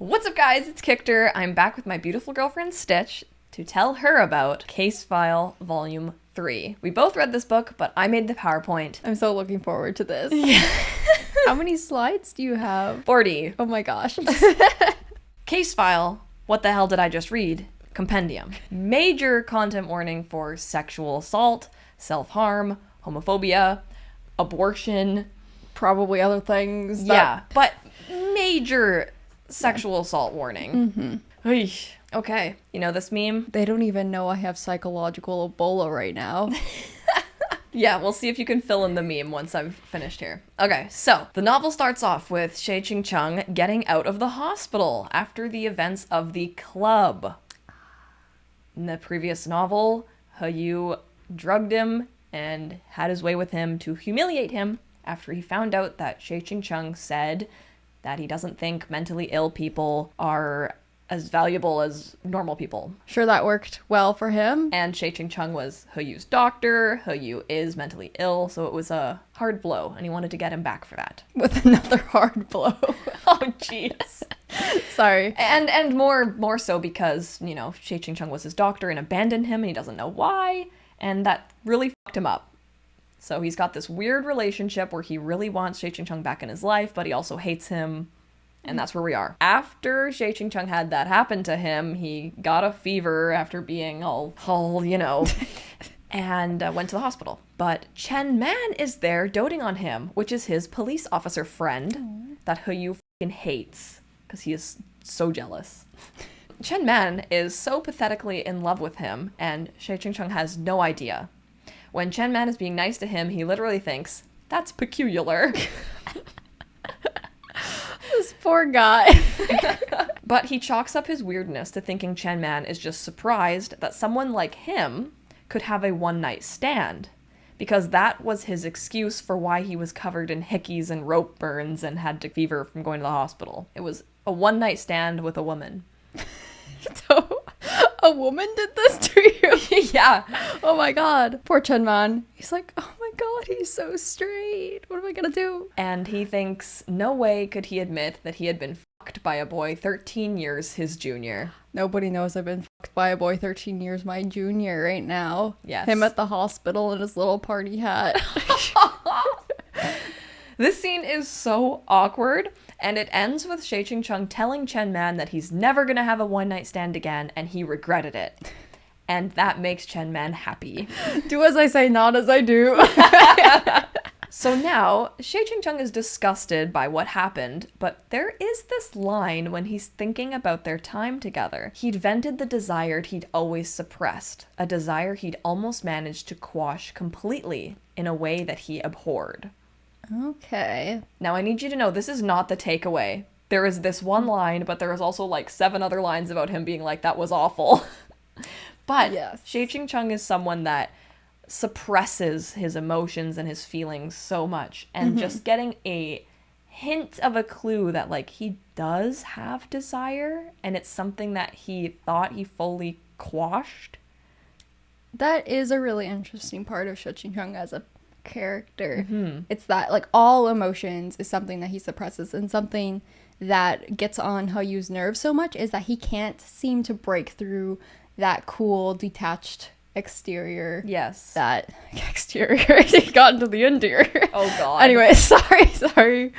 What's up, guys? It's Kichter. I'm back with my beautiful girlfriend Stitch to tell her about Case File Volume 3. We both read this book, but I made the PowerPoint. I'm so looking forward to this. Yeah. How many slides do you have? 40. Oh my gosh. Case File, what the hell did I just read? Compendium. Major content warning for sexual assault, self-harm, homophobia, abortion. Probably other things. Yeah, but major sexual assault warning. Mm-hmm. Okay, you know this meme? They don't even know I have psychological Ebola right now. Yeah, we'll see if you can fill in the meme once I've finished here. Okay, so the novel starts off with Xie Qingcheng getting out of the hospital after the events of the club. In the previous novel, Yu drugged him and had his way with him to humiliate him after he found out that Xie Qingcheng said that he doesn't think mentally ill people are as valuable as normal people. Sure, that worked well for him. And Xie Qingcheng was Yu's doctor. Yu is mentally ill, so it was a hard blow, and he wanted to get him back for that. With another hard blow. Oh, jeez. Sorry. And more so because, you know, Xie Qingcheng was his doctor and abandoned him, and he doesn't know why, and that really fucked him up. So he's got this weird relationship where he really wants Xie Qingcheng back in his life, but he also hates him. And that's where we are. After Xie Qingcheng had that happen to him, he got a fever after being all you know, and went to the hospital. But Chen Man is there doting on him, which is his police officer friend that Yu fucking hates because he is so jealous. Chen Man is so pathetically in love with him, and Xie Qingcheng has no idea. When Chen Man is being nice to him, he literally thinks, that's peculiar. This poor guy. But he chalks up his weirdness to thinking Chen Man is just surprised that someone like him could have a one-night stand, because that was his excuse for why he was covered in hickeys and rope burns and had to fever from going to the hospital. It was a one-night stand with a woman. So, a woman did this to you? Yeah. Oh my god. Poor Chen Man. He's like, oh my god, he's so straight. What am I gonna do? And he thinks no way could he admit that he had been fucked by a boy 13 years his junior. Nobody knows I've been fucked by a boy 13 years my junior right now. Yes. Him at the hospital in his little party hat. This scene is so awkward, and it ends with Xie Qingcheng telling Chen Man that he's never gonna have a one-night stand again, and he regretted it. And that makes Chen Man happy. Do as I say, not as I do. So now, Xie Qingcheng is disgusted by what happened, but there is this line when he's thinking about their time together. He'd vented the desire he'd always suppressed, a desire he'd almost managed to quash completely in a way that he abhorred. Okay. Now, I need you to know this is not the takeaway. There is this one line, but there is also like 7 other lines about him being like, that was awful. But yes. Xie Qingcheng is someone that suppresses his emotions and his feelings so much. And just getting a hint of a clue that like he does have desire and it's something that he thought he fully quashed. That is a really interesting part of Xie Qingcheng as a character. It's that like all emotions is something that he suppresses, and something that gets on Yu's nerves so much is that he can't seem to break through that cool detached exterior. Yes. That exterior. He got into the interior. Oh god. Anyway, sorry.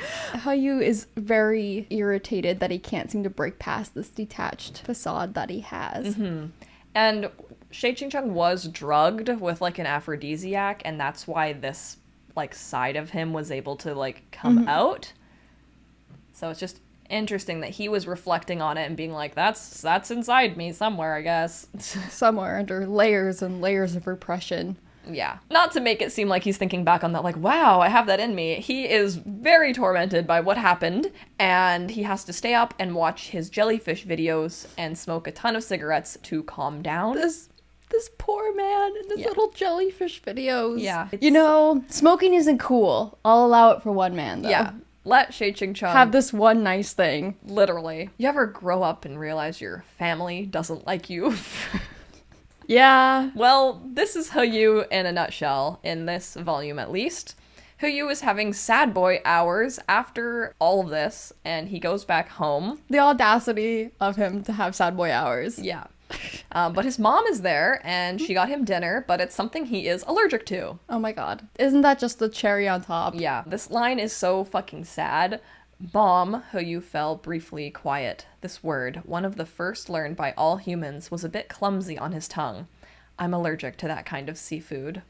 Yu is very irritated that he can't seem to break past this detached facade that he has. And Xie Qingcheng was drugged with like an aphrodisiac, and that's why this like side of him was able to like come out. So it's just interesting that he was reflecting on it and being like, that's inside me somewhere, I guess. Somewhere under layers and layers of repression. Yeah. Not to make it seem like he's thinking back on that, like, wow, I have that in me. He is very tormented by what happened, and he has to stay up and watch his jellyfish videos and smoke a ton of cigarettes to calm down. This poor man in his little jellyfish videos. Yeah. You know, smoking isn't cool. I'll allow it for one man, though. Yeah. Let Xie Qingcheng have this one nice thing. Literally. You ever grow up and realize your family doesn't like you? Yeah. Well, this is Yu in a nutshell, in this volume at least. Yu is having sad boy hours after all of this, and he goes back home. The audacity of him to have sad boy hours. Yeah. But his mom is there, and she got him dinner, but it's something he is allergic to. Oh my god. Isn't that just the cherry on top? Yeah, this line is so fucking sad. Bomb, Yu fell briefly quiet. This word, one of the first learned by all humans, was a bit clumsy on his tongue. I'm allergic to that kind of seafood.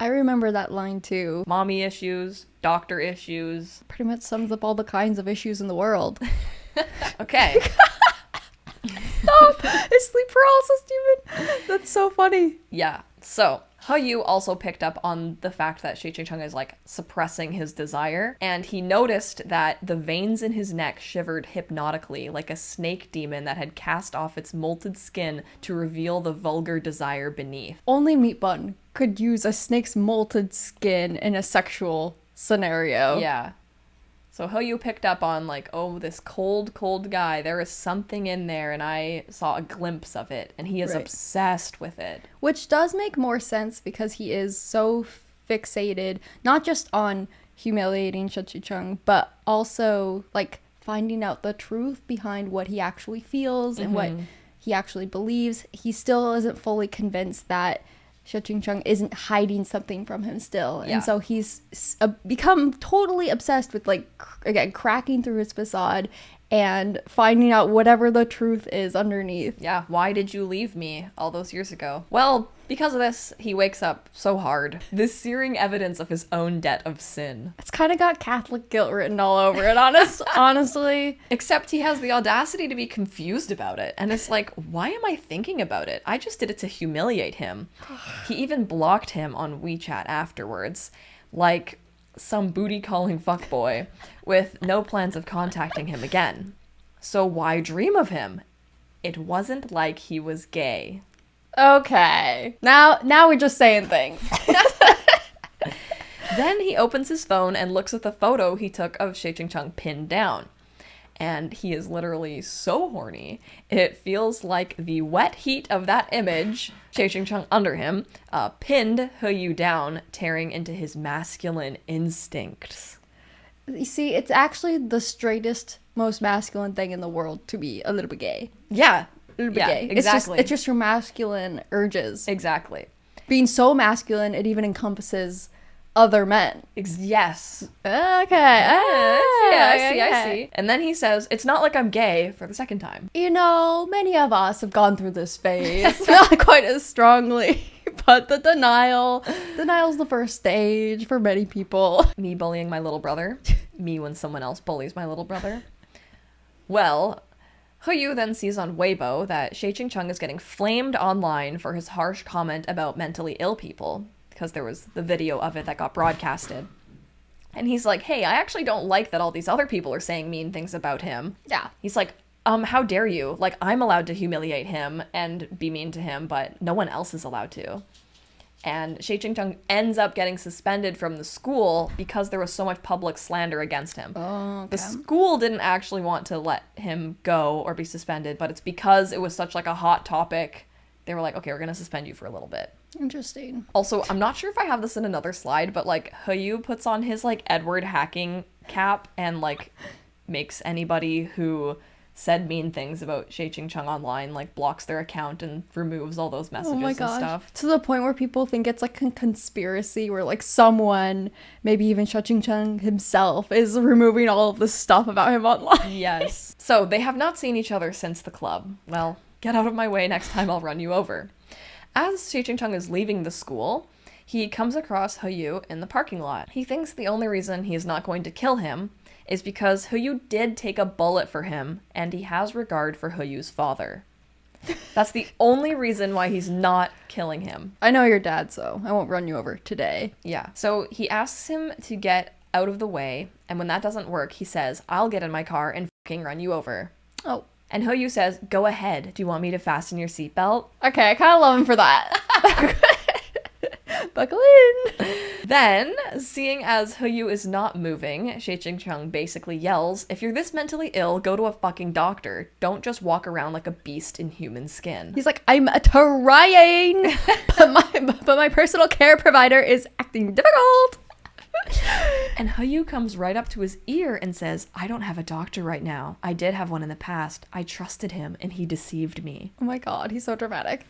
I remember that line too. Mommy issues, doctor issues. Pretty much sums up all the kinds of issues in the world. Okay. Stop! Is sleep paralysis, Steven? That's so funny. Yeah. So, Yu also picked up on the fact that Xie Qingcheng is like suppressing his desire, and he noticed that the veins in his neck shivered hypnotically like a snake demon that had cast off its molted skin to reveal the vulgar desire beneath. Only Meat Bun could use a snake's molted skin in a sexual scenario. Yeah. So Yu picked up on like, oh, this cold, cold guy, there is something in there, and I saw a glimpse of it, and he is obsessed with it. Which does make more sense because he is so fixated, not just on humiliating Xie Qingcheng, but also like finding out the truth behind what he actually feels and what he actually believes. He still isn't fully convinced that Xie Qingcheng isn't hiding something from him still. Yeah. And so he's become totally obsessed with, like, again, cracking through his facade and finding out whatever the truth is underneath. Yeah, why did you leave me all those years ago? Well, because of this, he wakes up so hard. This searing evidence of his own debt of sin. It's kind of got Catholic guilt written all over it, honestly. Except he has the audacity to be confused about it. And it's like, why am I thinking about it? I just did it to humiliate him. He even blocked him on WeChat afterwards. Like some booty-calling fuckboy with no plans of contacting him again. So why dream of him? It wasn't like he was gay. Okay. Now we're just saying things. Then he opens his phone and looks at the photo he took of Xie Qingcheng pinned down. And he is literally so horny. It feels like the wet heat of that image, Xie Qingcheng under him, pinned Yu down, tearing into his masculine instincts. You see, it's actually the straightest, most masculine thing in the world to be a little bit gay. Yeah. A little bit Yeah, gay. exactly. It's just your masculine urges. Exactly. Being so masculine, it even encompasses other men. Yes. Okay. I see. And then he says, it's not like I'm gay for the second time. You know, many of us have gone through this phase. Not quite as strongly, but the denial's the first stage for many people. Me bullying my little brother. Me when someone else bullies my little brother. Well, Yu then sees on Weibo that Xie Qingcheng is getting flamed online for his harsh comment about mentally ill people, because there was the video of it that got broadcasted. And he's like, hey, I actually don't like that all these other people are saying mean things about him. Yeah. He's like, how dare you? Like, I'm allowed to humiliate him and be mean to him, but no one else is allowed to. And Xie Qingcheng ends up getting suspended from the school because there was so much public slander against him. Oh, okay. The school didn't actually want to let him go or be suspended, but it's because it was such like a hot topic. They were like, okay, we're going to suspend you for a little bit. Interesting. Also, I'm not sure if I have this in another slide, but like Yu puts on his like Edward hacking cap and like makes anybody who said mean things about Xie Qingcheng online like blocks their account and removes all those messages and stuff. To the point where people think it's like a conspiracy where like someone, maybe even Xie Qingcheng himself, is removing all of this stuff about him online. Yes. So they have not seen each other since the club. Well, get out of my way, next time I'll run you over. As Xie Qingcheng is leaving the school, he comes across Yu in the parking lot. He thinks the only reason he is not going to kill him is because Yu did take a bullet for him, and he has regard for Yu's father. That's the only reason why he's not killing him. I know your dad, so I won't run you over today. Yeah. So he asks him to get out of the way, and when that doesn't work, he says, I'll get in my car and fucking run you over. Oh. And Yu says, go ahead. Do you want me to fasten your seatbelt? Okay, I kind of love him for that. Buckle in. Then, seeing as Yu is not moving, Xie Qingcheng basically yells, if you're this mentally ill, go to a fucking doctor. Don't just walk around like a beast in human skin. He's like, I'm trying, but my personal care provider is acting difficult. And Yu comes right up to his ear and says, I don't have a doctor right now. I did have one in the past. I trusted him and he deceived me. Oh my god, he's so dramatic.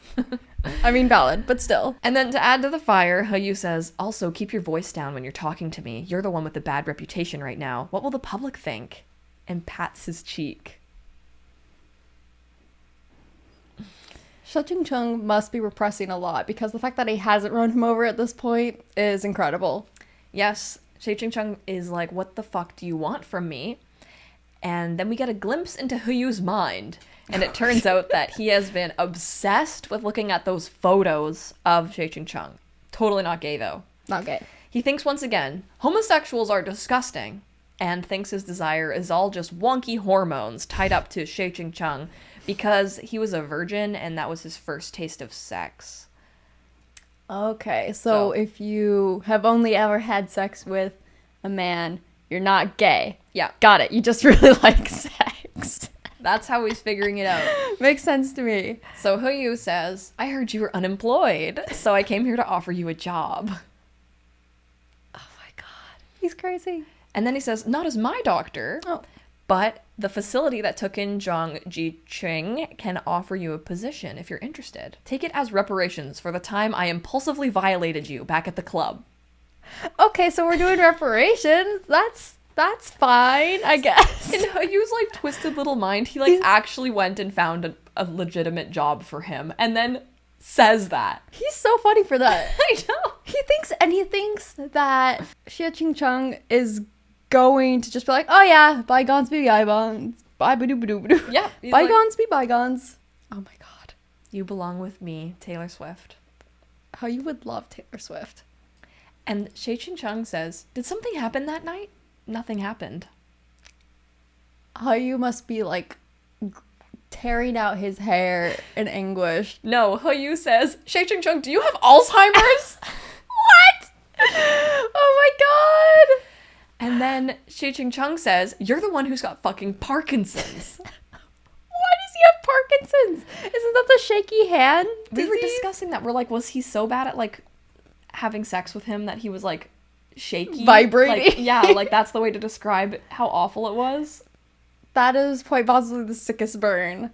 I mean, valid, but still. And then to add to the fire, Yu says, also keep your voice down when you're talking to me. You're the one with the bad reputation right now. What will the public think? And pats his cheek. Xie Qingcheng must be repressing a lot because the fact that he hasn't run him over at this point is incredible. Yes, Xie Qingcheng is like, what the fuck do you want from me? And then we get a glimpse into Yu's mind. And it turns out that he has been obsessed with looking at those photos of Xie Qingcheng. Totally not gay, though. Not gay. He thinks once again, homosexuals are disgusting, and thinks his desire is all just wonky hormones tied up to Xie Qingcheng because he was a virgin and that was his first taste of sex. Okay, so if you have only ever had sex with a man, you're not gay. Yeah. Got it. You just really like sex. That's how he's figuring it out. Makes sense to me. So Yu says, I heard you were unemployed, so I came here to offer you a job. Oh my god. He's crazy. And then he says, not as my doctor, but the facility that took in Zhang Jicheng can offer you a position if you're interested. Take it as reparations for the time I impulsively violated you back at the club. Okay, so we're doing reparations. That's fine, I guess. In Yu's like twisted little mind, he like actually went and found a legitimate job for him and then says that. He's so funny for that. I know. He thinks that Xie Qingcheng is going to just be like, oh yeah, bygones be bygones. Bye-ba-doo-ba-doo-ba-doo. Yeah. Bygones be bygones. Oh my god. You belong with me, Taylor Swift. How you would love Taylor Swift. And Xie Qingcheng says, did something happen that night? Nothing happened. How you must be like tearing out his hair in anguish. No, Yu says, Xie Qingcheng, do you have Alzheimer's? What? Oh my god. And then Xie Qingcheng says, you're the one who's got fucking Parkinson's. Why does he have Parkinson's? Isn't that the shaky hand disease? We were discussing that. We're like, was he so bad at like having sex with him that he was like shaky? Vibrating. Like, yeah, like that's the way to describe how awful it was. That is quite possibly the sickest burn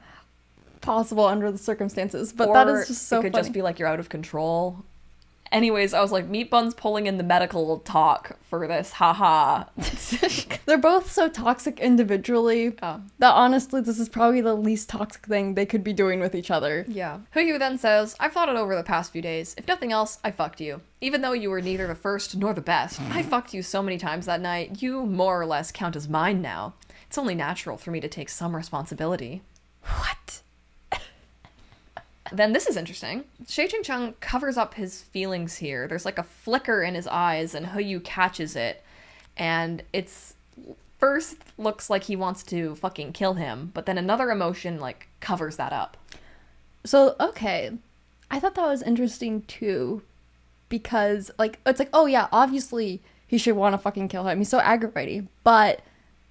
possible under the circumstances. But or that is just so it could funny. just be like you're out of control. Anyways, I was like, Meat Bun's pulling in the medical talk for this, haha. They're both so toxic individually that honestly this is probably the least toxic thing they could be doing with each other. Yeah. Yu then says, I've thought it over the past few days. If nothing else, I fucked you. Even though you were neither the first nor the best, I fucked you so many times that night, you more or less count as mine now. It's only natural for me to take some responsibility. What? Then this is interesting. Xie Qingcheng covers up his feelings here. There's like a flicker in his eyes and Yu catches it. And it's first looks like he wants to fucking kill him, but then another emotion like covers that up. So, okay. I thought that was interesting too. Because like it's like, oh yeah, obviously he should want to fucking kill him. He's so aggravating. But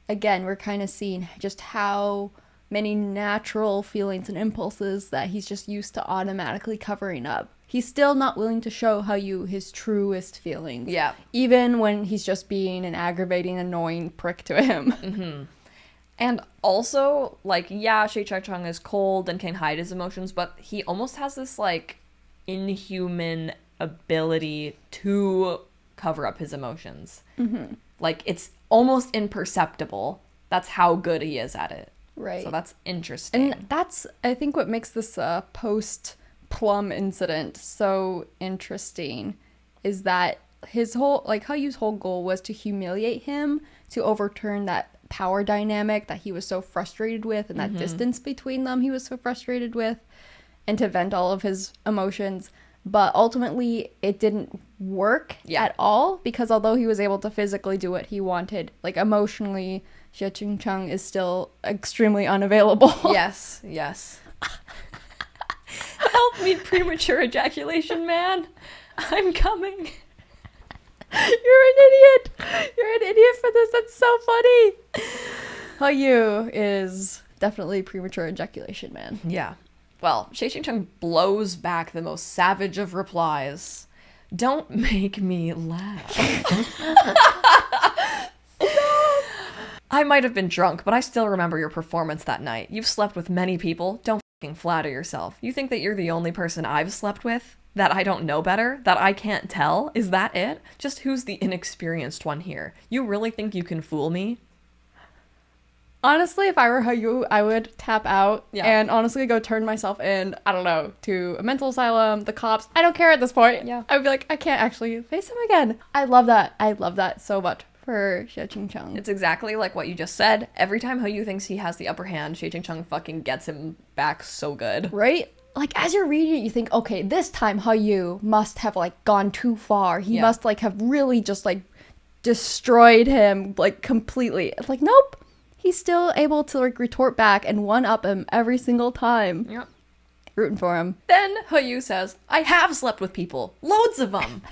again, we're kind of seeing just how many natural feelings and impulses that he's just used to automatically covering up. He's still not willing to show Yu his truest feelings. Yeah. Even when he's just being an aggravating, annoying prick to him. Mm-hmm. And also, like, yeah, Xie Qingcheng is cold and can hide his emotions, but he almost has this, like, inhuman ability to cover up his emotions. Mm-hmm. Like, it's almost imperceptible. That's how good he is at it. Right. So that's interesting. And that's, I think, what makes this post-Plum incident so interesting is that his whole, like, Yu's whole goal was to humiliate him, to overturn that power dynamic that he was so frustrated with and that distance between them he was so frustrated with, and to vent all of his emotions. But ultimately, it didn't work at all because although he was able to physically do what he wanted, like, emotionally, Xie Qingcheng is still extremely unavailable. Yes. Help me, premature ejaculation man. I'm coming. You're an idiot. You're an idiot for this. That's so funny. Hyu is definitely premature ejaculation, man. Yeah. Well, Xie Qingcheng blows back the most savage of replies. Don't make me laugh. I might have been drunk, but I still remember your performance that night. You've slept with many people. Don't fucking flatter yourself. You think that you're the only person I've slept with? That I don't know better? That I can't tell? Is that it? Just who's the inexperienced one here? You really think you can fool me? Honestly, if I were Hyu, I would tap out and honestly go turn myself in, I don't know, to a mental asylum, the cops. I don't care at this point. Yeah. I would be like, I can't actually face him again. I love that. I love that so much for Xie Qingcheng. It's exactly like what you just said. Every time Hyu thinks he has the upper hand, Xie Qingcheng fucking gets him back so good. Right? Like, as you're reading it, you think, okay, this time Hyu must have, like, gone too far. He must, like, have really just, like, destroyed him, like, completely. It's like, nope. He's still able to, like, retort back and one-up him every single time. Yep. Rooting for him. Then Hyu says, I have slept with people. Loads of them.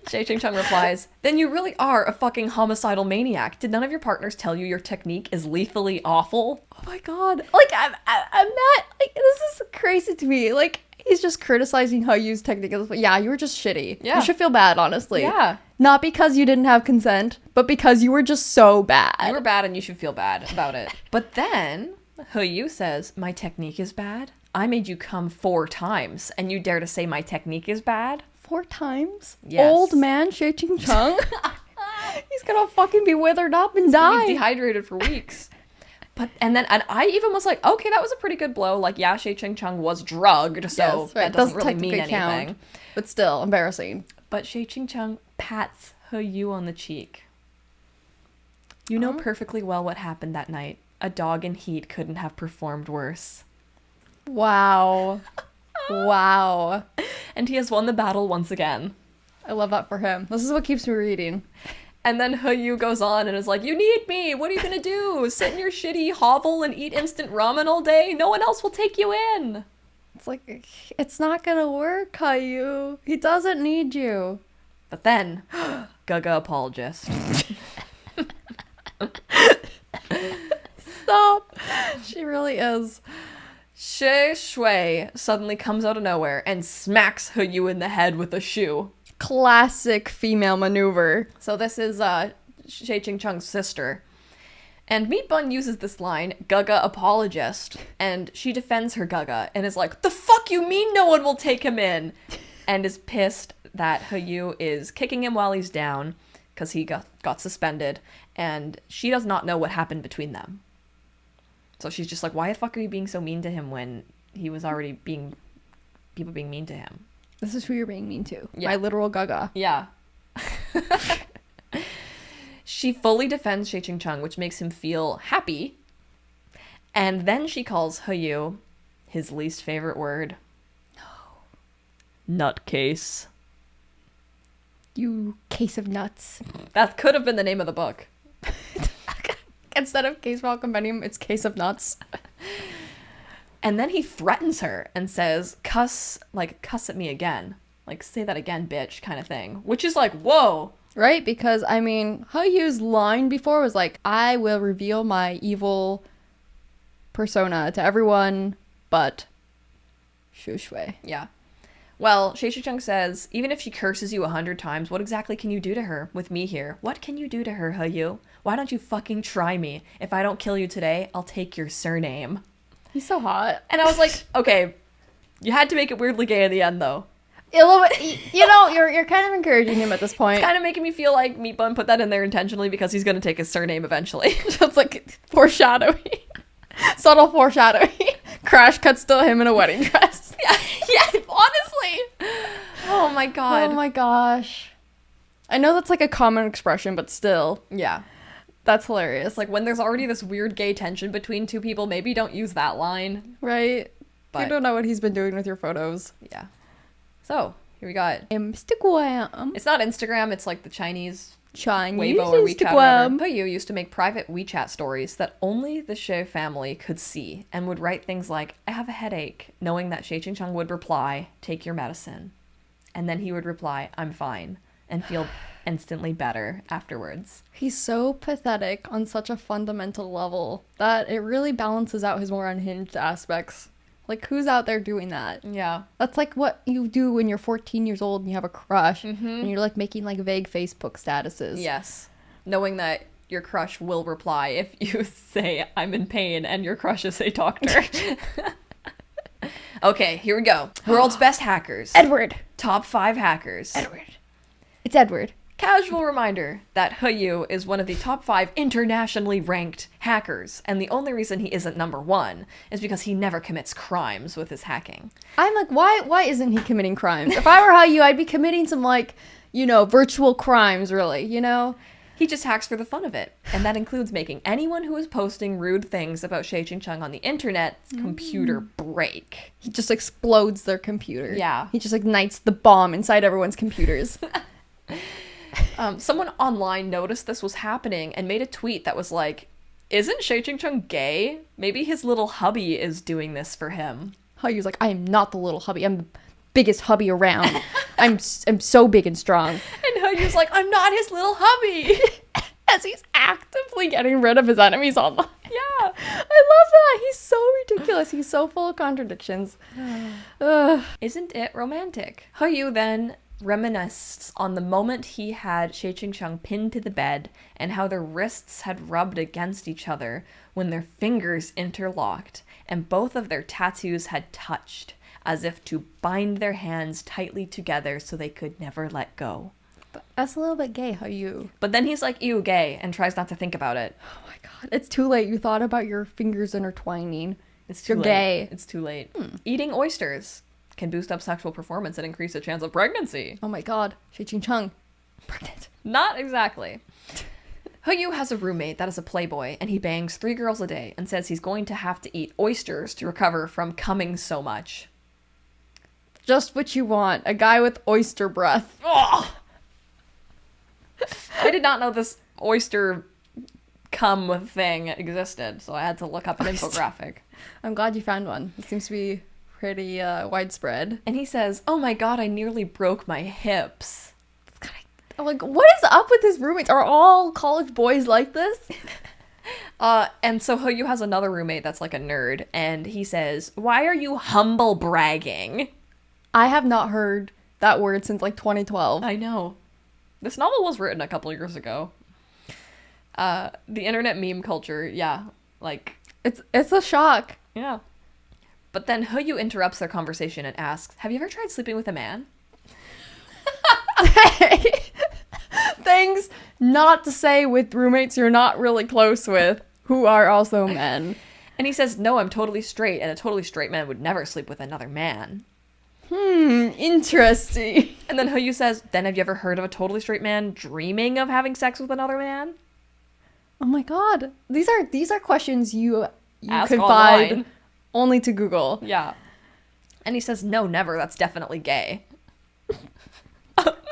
Xie Qingcheng replies, then you really are a fucking homicidal maniac. Did none of your partners tell you your technique is lethally awful? Oh my god. Like, I'm not, like, this is crazy to me. Like, he's just criticizing Hyu's technique. Yeah, you were just shitty. Yeah. You should feel bad, honestly. Yeah. Not because you didn't have consent, but because you were just so bad. You were bad and you should feel bad about it. But then Hyu says, my technique is bad? I made you come 4 times and you dare to say my technique is bad? 4 times? Yes. Old man Xie Qingcheng? He's gonna fucking be withered up and die. He's dehydrated for weeks. And I even was like, okay, that was a pretty good blow. Like, yeah, Xie Qingcheng was drugged, so Yes, right. that doesn't really mean technically anything. count, but still, embarrassing. But Xie Qingcheng pats Hyu on the cheek. You know perfectly well what happened that night. A dog in heat couldn't have performed worse. Wow. Wow. And he has won the battle once again. I love that for him. This is what keeps me reading. And then Hyu goes on and is like, you need me. What are you going to do? Sit in your shitty hovel and eat instant ramen all day? No one else will take you in. It's like, it's not gonna work, Hyu. He doesn't need you. But then, Gaga apologist. Stop. She really is. Shi Shui suddenly comes out of nowhere and smacks Hyu in the head with a shoe. Classic female maneuver. So this is Xie Qingcheng's sister. And Meat Bun uses this line, Gaga apologist, and she defends her Gaga and is like, the fuck you mean no one will take him in? And is pissed that Hyu is kicking him while he's down because he got suspended, and she does not know what happened between them. So she's just like, why the fuck are you being so mean to him when he was already people being mean to him? This is who you're being mean to. Yeah. My literal Gaga. Yeah. She fully defends Xie Qingcheng, which makes him feel happy. And then she calls Hyu his least favorite word. No. Nutcase. You case of nuts. That could have been the name of the book. Instead of Case File Compendium, it's Case of Nuts. And then he threatens her and says, cuss at me again. Like, say that again, bitch, kind of thing. Which is like, whoa. Right? Because, I mean, Hyu's line before was like, I will reveal my evil persona to everyone but Xu Shui. Yeah. Well, Xie Qingcheng says, even if she curses you 100 times, what exactly can you do to her with me here? What can you do to her, Hyu? Why don't you fucking try me? If I don't kill you today, I'll take your surname. He's so hot. And I was like, okay, you had to make it weirdly gay in the end, though. You know, you're kind of encouraging him at this point. It's kind of making me feel like Meat Bun put that in there intentionally because he's going to take his surname eventually. It's like foreshadowing. Subtle foreshadowing. Crash cuts to him in a wedding dress. Yeah, honestly. Oh my god. Oh my gosh. I know that's like a common expression, but still. Yeah. That's hilarious. It's like when there's already this weird gay tension between two people, maybe don't use that line. Right? But you don't know what he's been doing with your photos. Yeah. So, here we got... Instagram. It's not Instagram, it's like the Chinese Chinese Weibo or WeChat. Instagram. Hyu used to make private WeChat stories that only the Xie family could see and would write things like, I have a headache, knowing that Xie Qingcheng would reply, take your medicine. And then he would reply, I'm fine, and feel instantly better afterwards. He's so pathetic on such a fundamental level that it really balances out his more unhinged aspects. Like, who's out there doing that? Yeah. That's like what you do when you're 14 years old and you have a crush, Mm-hmm. and you're like making like vague Facebook statuses. Yes. Knowing that your crush will reply if you say, I'm in pain, and your crush is a doctor. Okay, here we go. World's best hackers. Edward. Top 5 hackers. Edward. It's Edward. Casual reminder that Yu is one of the top 5 internationally ranked hackers, and the only reason he isn't number 1 is because he never commits crimes with his hacking. I'm like, why isn't he committing crimes? If I were Yu, I'd be committing some, like, you know, virtual crimes, really, you know? He just hacks for the fun of it, and that includes making anyone who is posting rude things about Xie Qingcheng on the internet's computer break. He just explodes their computer. Yeah. He just ignites the bomb inside everyone's computers. Someone online noticed this was happening and made a tweet that was like, isn't Xie Qingcheng gay? Maybe his little hubby is doing this for him. Yu's like, I am not the little hubby. I'm the biggest hubby around. I'm so big and strong. And Yu's like, I'm not his little hubby. As he's actively getting rid of his enemies online. Yeah. I love that. He's so ridiculous. He's so full of contradictions. Ugh. Isn't it romantic? Yu then reminisces on the moment he had Xie Qingcheng pinned to the bed and how their wrists had rubbed against each other when their fingers interlocked and both of their tattoos had touched, as if to bind their hands tightly together so they could never let go. But that's a little bit gay, Yu. But then he's like, ew, gay, and tries not to think about it. Oh my god. It's too late. You thought about your fingers intertwining. It's too You're late. gay. It's too late. Eating oysters can boost up sexual performance and increase the chance of pregnancy. Oh my god. Xie Qingcheng. Pregnant. Not exactly. Yu has a roommate that is a playboy, and he bangs 3 girls a day and says he's going to have to eat oysters to recover from coming so much. Just what you want. A guy with oyster breath. Oh! I did not know this oyster cum thing existed, so I had to look up an infographic. I'm glad you found one. It seems to be pretty widespread. And he says, oh my god, I nearly broke my hips. I'm like, what is up with his roommates? Are all college boys like this? And so Yu has another roommate that's like a nerd, and he says, why are you humble bragging? I have not heard that word since like 2012. I know. This novel was written a couple years ago. The internet meme culture, yeah, like... It's a shock. Yeah. But then Yu interrupts their conversation and asks, have you ever tried sleeping with a man? Things not to say with roommates you're not really close with, who are also men. And he says, no, I'm totally straight, and a totally straight man would never sleep with another man. Interesting. And then Yu says, then have you ever heard of a totally straight man dreaming of having sex with another man? Oh my god. These are questions you Ask confide online. only to Google. Yeah. And he says, no, never, that's definitely gay.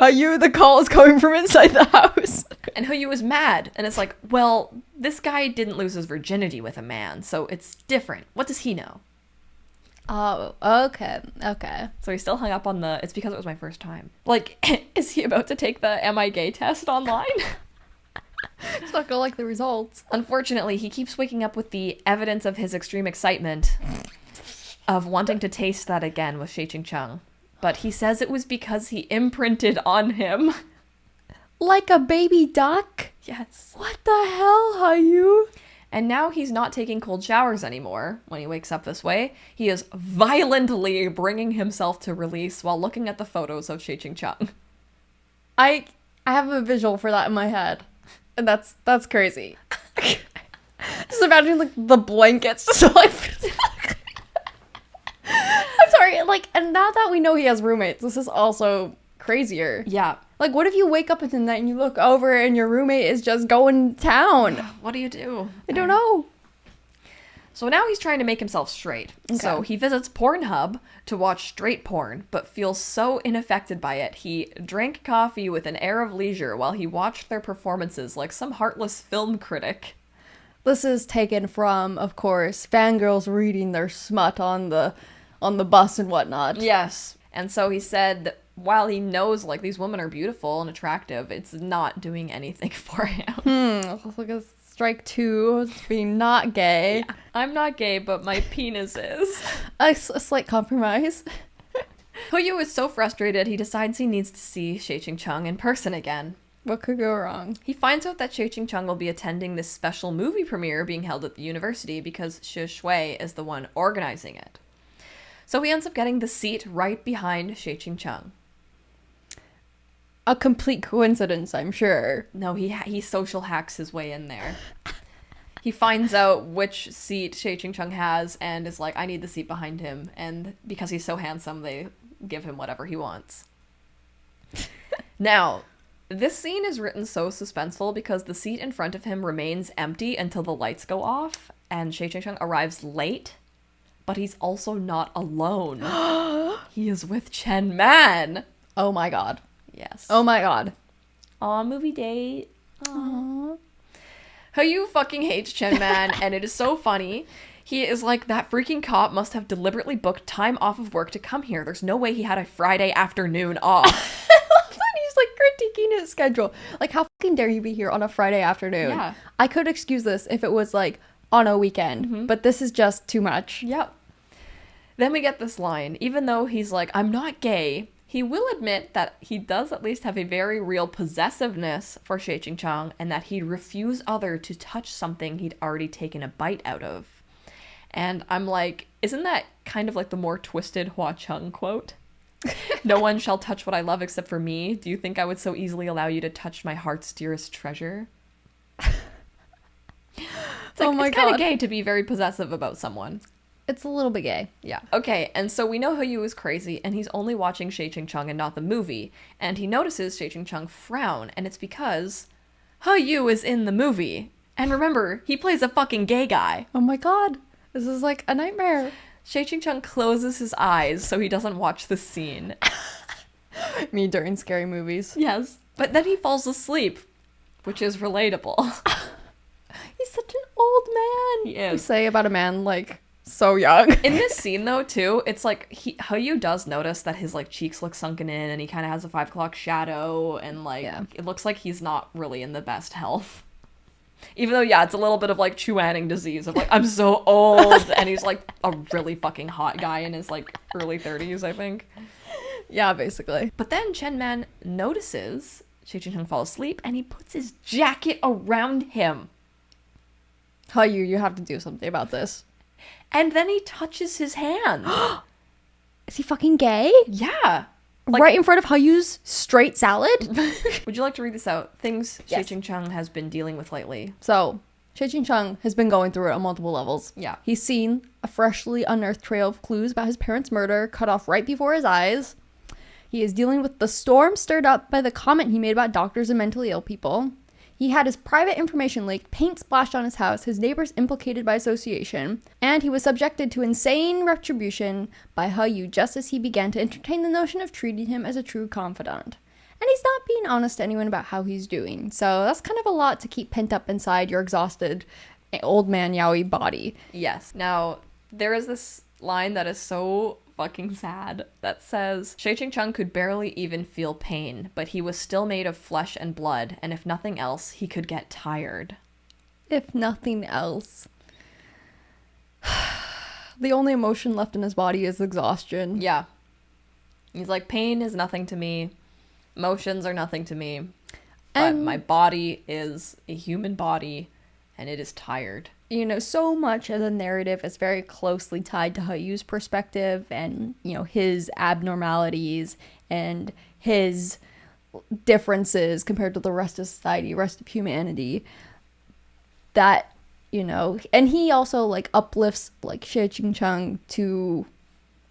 The call is coming from inside the house. And Yu is mad, and it's like, well, this guy didn't lose his virginity with a man, so it's different. What does he know? Oh, okay. So he's still hung up on it's because it was my first time. Like, is he about to take the am I gay test online? It's not gonna like the results. Unfortunately, he keeps waking up with the evidence of his extreme excitement of wanting to taste that again with Xie Qingcheng. But he says it was because he imprinted on him. Like a baby duck? Yes. What the hell, Yu? And now he's not taking cold showers anymore when he wakes up this way. He is violently bringing himself to release while looking at the photos of Xie Qingcheng. I have a visual for that in my head. And that's crazy. Just imagine like the blankets just like I'm sorry, like, and now that we know he has roommates, this is also crazier. Yeah. Like, what if you wake up in the night and you look over and your roommate is just going to town? What do you do? I don't know. So now he's trying to make himself straight. Okay. So he visits Pornhub to watch straight porn, but feels so unaffected by it, he drank coffee with an air of leisure while he watched their performances like some heartless film critic. This is taken from, of course, fangirls reading their smut on the bus and whatnot. Yes. And so he said while he knows, like, these women are beautiful and attractive, it's not doing anything for him. Look at strike 2, it's being not gay. Yeah. I'm not gay, but my penis is. A slight compromise. Hoyu is so frustrated, he decides he needs to see Xie Qingcheng in person again. What could go wrong? He finds out that Xie Qingcheng will be attending this special movie premiere being held at the university because Shi Shui is the one organizing it. So he ends up getting the seat right behind Xie Qingcheng. A complete coincidence, I'm sure. No, he social hacks his way in there. He finds out which seat Xie Qingcheng has and is like, I need the seat behind him. And because he's so handsome, they give him whatever he wants. Now, this scene is written so suspenseful because the seat in front of him remains empty until the lights go off, and Xie Qingcheng arrives late, but he's also not alone. He is with Chen Man. Oh my god. Yes. Oh my god. Aw, movie date. Aww. Hoyu fucking hates Chen Man, and it is so funny. He is like, that freaking cop must have deliberately booked time off of work to come here. There's no way he had a Friday afternoon off. He's like critiquing his schedule. Like, how fucking dare you be here on a Friday afternoon? Yeah. I could excuse this if it was like on a weekend, but this is just too much. Yep. Then we get this line. Even though he's like, I'm not gay, he will admit that he does at least have a very real possessiveness for Xie Qingcheng, and that he'd refuse other to touch something he'd already taken a bite out of. And I'm like, isn't that kind of like the more twisted Hua Chung quote? No one shall touch what I love except for me. Do you think I would so easily allow you to touch my heart's dearest treasure? It's like, oh my it's kind God. of gay to be very possessive about someone. It's a little bit gay. Yeah. Okay, and so we know Hoyu is crazy, and he's only watching Xie Qingcheng and not the movie. And he notices Xie Qingcheng frown, and it's because Hoyu is in the movie. And remember, he plays a fucking gay guy. Oh my god. This is like a nightmare. Xie Qingcheng closes his eyes so he doesn't watch the scene. Me during scary movies. Yes. But then he falls asleep, which is relatable. He's such an old man. He is. We say about a man like so young. In this scene though too, it's like Hoyu does notice that his like cheeks look sunken in, and he kind of has a 5 o'clock shadow, and like it looks like he's not really in the best health. Even though, yeah, it's a little bit of like Chuaning disease of like, I'm so old, and he's like a really fucking hot guy in his like early 30s, I think. Yeah, basically. But then Chen Man notices Xie Qingcheng fall asleep, and he puts his jacket around him. Hoyu, you have to do something about this. And then he touches his hand. Is he fucking gay? Yeah. Like, right in front of Hoyu's straight salad? Would you like to read this out? Things Yes. Xie Qingcheng has been dealing with lately. So, Xie Qingcheng has been going through it on multiple levels. Yeah. He's seen a freshly unearthed trail of clues about his parents' murder cut off right before his eyes. He is dealing with the storm stirred up by the comment he made about doctors and mentally ill people. He had his private information leaked, paint splashed on his house, his neighbors implicated by association, and he was subjected to insane retribution by Hoyu just as he began to entertain the notion of treating him as a true confidant. And he's not being honest to anyone about how he's doing, so that's kind of a lot to keep pent up inside your exhausted old man yaoi body. Yes. Now, there is this line that is so fucking sad that says, Xie Qingcheng could barely even feel pain, but he was still made of flesh and blood, and if nothing else, he could get tired. If nothing else. The only emotion left in his body is exhaustion. Yeah. He's like, pain is nothing to me. Emotions are nothing to me. But my body is a human body, and it is tired. You know, so much of the narrative is very closely tied to Hoyu's perspective and, you know, his abnormalities and his differences compared to the rest of society, rest of humanity. That, you know, and he also, like, uplifts, like, Xie Qingcheng to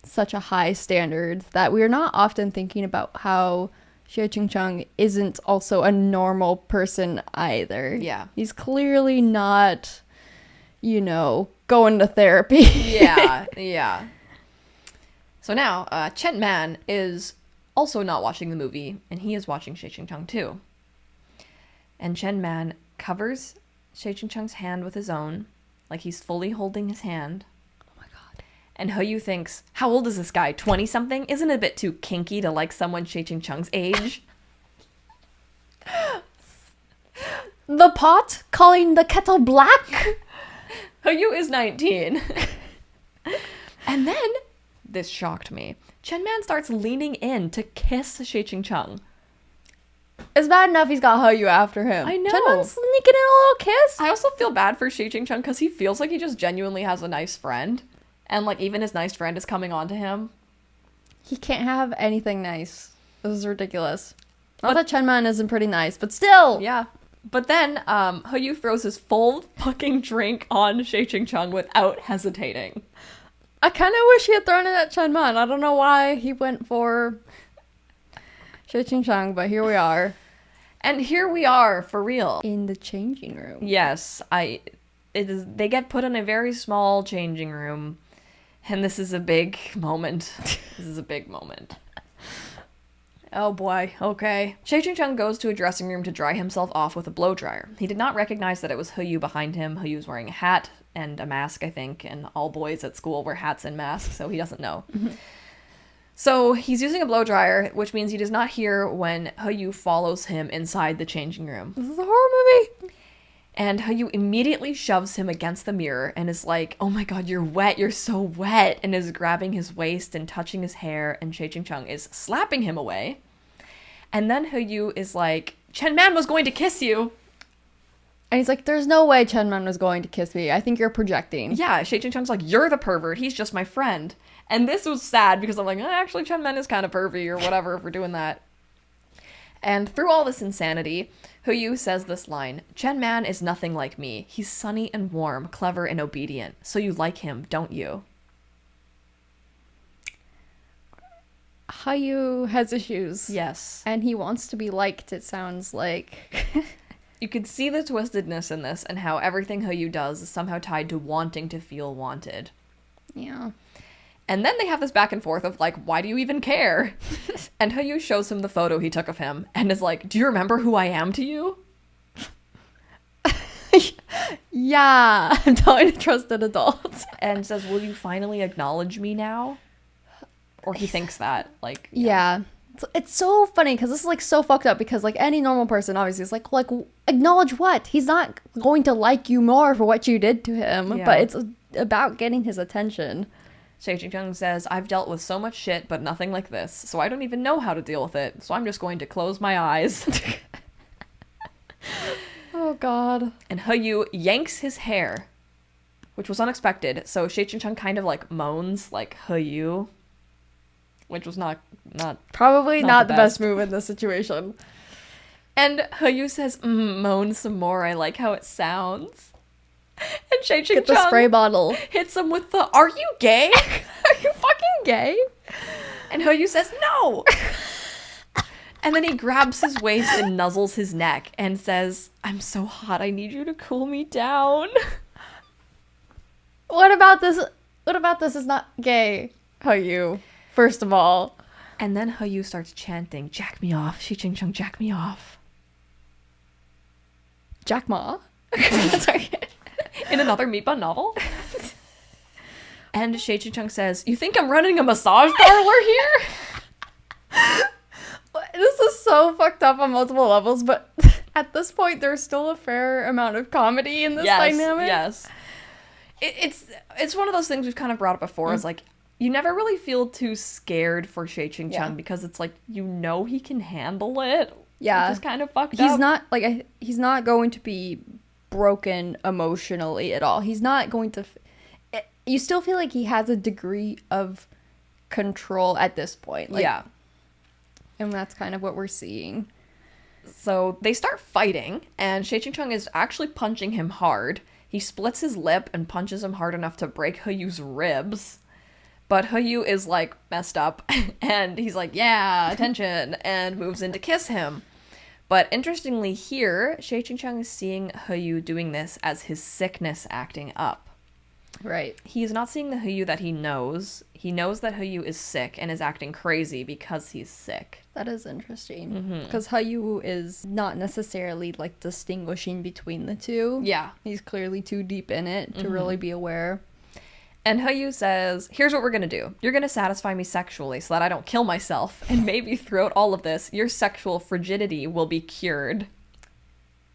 such a high standard that we're not often thinking about how Xie Qingcheng isn't also a normal person either. Yeah. He's clearly not, you know, going to therapy. Yeah. So now, Chen Man is also not watching the movie, and he is watching Xie Qingcheng too. And Chen Man covers Xie Qingcheng's hand with his own, like he's fully holding his hand. Oh my god. And Heo thinks, how old is this guy? 20-something? Isn't it a bit too kinky to like someone Xie Qingcheng's age? The pot calling the kettle black? Heo is 19. And then, this shocked me, Chen Man starts leaning in to kiss Xie Qingcheng. It's bad enough he's got Heo after him. I know. Chen Man's sneaking in a little kiss. I also feel bad for Xie Qingcheng because he feels like he just genuinely has a nice friend. And, like, even his nice friend is coming on to him. He can't have anything nice. This is ridiculous. Not that Chen Man isn't pretty nice, but still. Yeah. But then, Heo throws his full fucking drink on Xie Qingcheng without hesitating. I kind of wish he had thrown it at Chen Man. I don't know why he went for Xie Qingcheng, but here we are. And here we are, for real. In the changing room. Yes, they get put in a very small changing room. And this is a big moment. This is a big moment. Oh boy, okay. Xie Qingcheng goes to a dressing room to dry himself off with a blow dryer. He did not recognize that it was Heo behind him. Heo was wearing a hat and a mask, I think, and all boys at school wear hats and masks, so he doesn't know. So he's using a blow dryer, which means he does not hear when Heo follows him inside the changing room. This is a horror movie. And Heo immediately shoves him against the mirror and is like, oh my god, you're wet, you're so wet, and is grabbing his waist and touching his hair, and Xie Qingcheng is slapping him away. And then Heo is like, Chen Man was going to kiss you. And he's like, there's no way Chen Man was going to kiss me. I think you're projecting. Yeah, Xie Qingcheng's like, you're the pervert, he's just my friend. And this was sad because I'm like, actually Chen Man is kind of pervy or whatever for doing that. And through all this insanity, Heo says this line, Chen Man is nothing like me. He's sunny and warm, clever and obedient. So you like him, don't you? Heo has issues. Yes. And he wants to be liked, it sounds like. You could see the twistedness in this and how everything Heo does is somehow tied to wanting to feel wanted. Yeah. And then they have this back and forth of like, why do you even care? And Heo shows him the photo he took of him and is like, do you remember who I am to you? Yeah, I'm telling a trusted adult. And says, will you finally acknowledge me now? Or he thinks that, like... Yeah. It's so funny because this is like so fucked up because like any normal person obviously is like acknowledge what? He's not going to like you more for what you did to him, but it's about getting his attention. Xie Qingcheng says, I've dealt with so much shit, but nothing like this, so I don't even know how to deal with it, so I'm just going to close my eyes. Oh, God. And Heo yanks his hair, which was unexpected, so Xie Qingcheng kind of, like, moans, like, Heo, which was not probably not the best move in this situation. And Heo says, moan some more, I like how it sounds. And Xie Qingcheng Get the spray bottle. hits him with the, are you gay? Are you fucking gay? And Heo says, no! And then he grabs his waist and nuzzles his neck and says, I'm so hot, I need you to cool me down. What about this? What about this is not gay? Heo, first of all. And then Heo starts chanting, jack me off, Xie Qingcheng, jack me off. Jack Ma? Sorry. In another Meat Bun novel. And Xie Qingcheng says, you think I'm running a massage parlor here? This is so fucked up on multiple levels, but at this point there's still a fair amount of comedy in this dynamic. Yes. It's one of those things we've kind of brought up before. It's like, you never really feel too scared for Xie Qingcheng because it's like, you know he can handle it. Yeah. Which is kind of fucked up. He's not going to be broken emotionally at all. He's not going to... You still feel like he has a degree of control at this point. Yeah. And that's kind of what we're seeing. So they start fighting, and Xie Qingcheng is actually punching him hard. He splits his lip and punches him hard enough to break Heo's ribs. But Heo is, like, messed up, and he's like, yeah, attention, and moves in to kiss him. But interestingly here, Xie Qingcheng is seeing Heo doing this as his sickness acting up. Right. He is not seeing the Heo that he knows. He knows that Heo is sick and is acting crazy because he's sick. That is interesting. Because Heo is not necessarily, like, distinguishing between the two. Yeah. He's clearly too deep in it to really be aware. And Yu says, here's what we're gonna do. You're gonna satisfy me sexually so that I don't kill myself, and maybe throughout all of this, your sexual frigidity will be cured.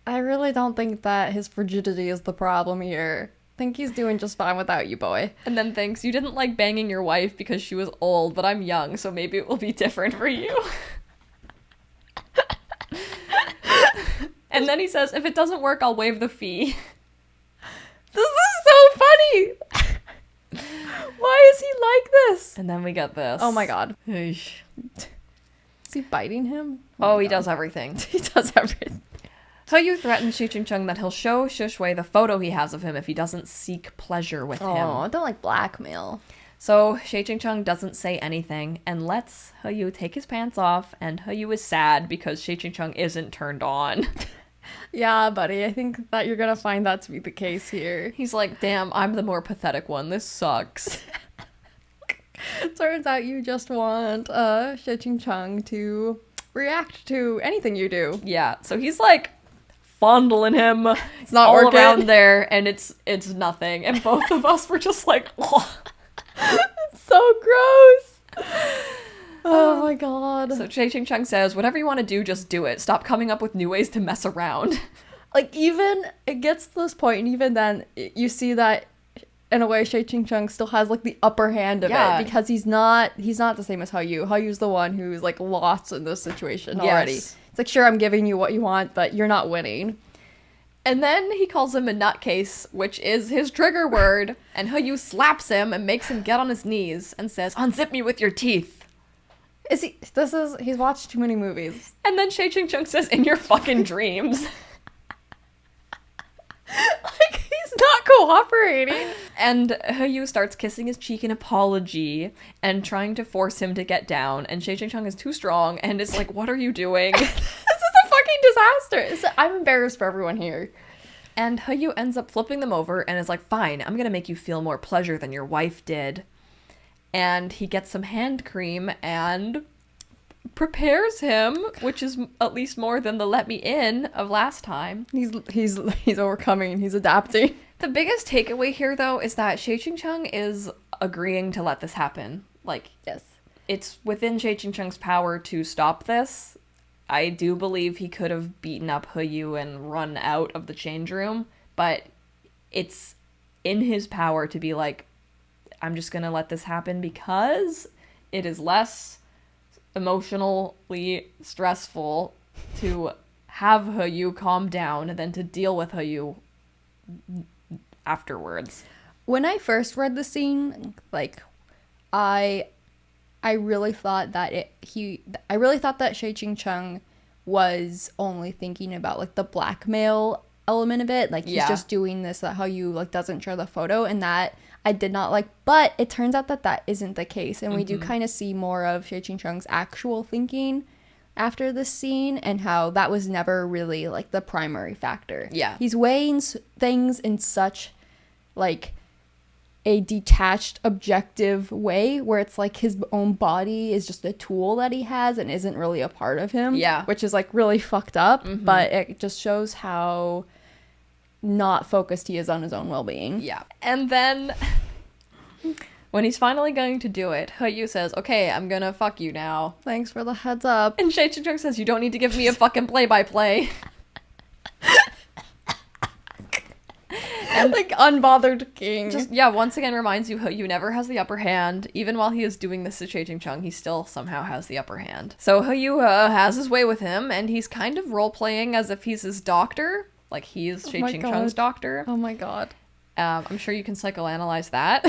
I really don't think that his frigidity is the problem here. I think he's doing just fine without you, boy. And then thinks, you didn't like banging your wife because she was old, but I'm young, so maybe it will be different for you. And then he says, if it doesn't work, I'll waive the fee. This is so funny! Why is he like this? And then we get this. Oh my god. Eesh. Is he biting him? Oh, he does everything. He does everything. Yu threatens Xie Qingcheng that he'll show Shuhui the photo he has of him if he doesn't seek pleasure with him. Oh, don't like blackmail. So Xie Qingcheng doesn't say anything and lets Yu take his pants off, and Yu is sad because Xie Qingcheng isn't turned on. Yeah, buddy, I think that you're gonna find that to be the case here. He's like, damn, I'm the more pathetic one. This sucks. Turns out you just want Xie Qingcheng to react to anything you do. Yeah, so he's like fondling him It's not all working. around there, and it's nothing. And both of us were just like, oh. It's so gross. Oh my god. So Xie Qingcheng says, whatever you want to do, just do it. Stop coming up with new ways to mess around. Like, even it gets to this point, and even then you see that in a way Xie Qingcheng still has like the upper hand of it, because he's not the same as Yu. Yu's the one who's like lost in this situation already. Yes. It's like, sure, I'm giving you what you want, but you're not winning. And then he calls him a nutcase, which is his trigger word, and Yu slaps him and makes him get on his knees and says, unzip me with your teeth. He's watched too many movies. And then Xie Qingcheng says, in your fucking dreams. Like, he's not cooperating. And Yu starts kissing his cheek in apology and trying to force him to get down, and Xie Qingcheng is too strong and is like, what are you doing? This is a fucking disaster. I'm embarrassed for everyone here. And Yu ends up flipping them over and is like, fine, I'm gonna make you feel more pleasure than your wife did. And he gets some hand cream and prepares him, which is at least more than the let me in of last time. He's overcoming. He's adapting. The biggest takeaway here, though, is that Xie Qingcheng is agreeing to let this happen. Like, Yes. it's within Xie Qingcheng's power to stop this. I do believe he could have beaten up Yu and run out of the change room, but it's in his power to be like, I'm just gonna let this happen because it is less emotionally stressful to have Yu calm down than to deal with Yu afterwards. When I first read the scene, like, I really thought that Xie Qingcheng was only thinking about like the blackmail element of it. Like, he's just doing this, that Yu like doesn't share the photo, and that I did not like. But it turns out that isn't the case, and we do kind of see more of Xie Qingcheng's actual thinking after this scene, and how that was never really like the primary factor. Yeah, he's weighing things in such like a detached, objective way where it's like his own body is just a tool that he has and isn't really a part of him. Yeah, which is like really fucked up. But it just shows how not focused he is on his own well-being. Yeah. And then when he's finally going to do it, Yu says, okay, I'm gonna fuck you now. Thanks for the heads up. And Xie Qingcheng says, you don't need to give me a fucking play-by-play. And like, unbothered king. Just, yeah, once again reminds you Yu never has the upper hand. Even while he is doing this to Xie Qingcheng, he still somehow has the upper hand. So Yu has his way with him, and he's kind of role-playing as if he's his doctor. Like, he is Xie Qingcheng's doctor. Oh my god. I'm sure you can psychoanalyze that.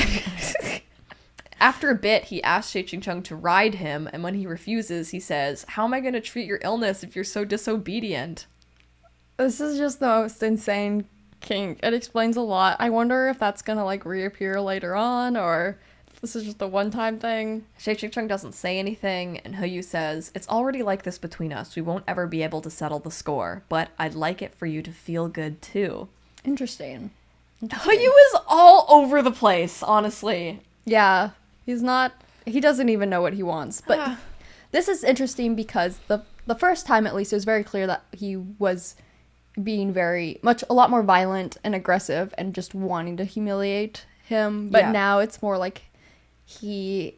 After a bit, he asks Xie Qingcheng to ride him, and when he refuses, he says, how am I going to treat your illness if you're so disobedient? This is just the most insane kink. It explains a lot. I wonder if that's gonna like reappear later on, or if this is just a one-time thing. Xie Qingcheng doesn't say anything, and Yu says, it's already like this between us. We won't ever be able to settle the score, but I'd like it for you to feel good too. Interesting. Yu is all over the place, honestly. Yeah, he doesn't even know what he wants. But this is interesting because the first time, at least, it was very clear that he was being a lot more violent and aggressive and just wanting to humiliate him, but Yeah. now it's more like he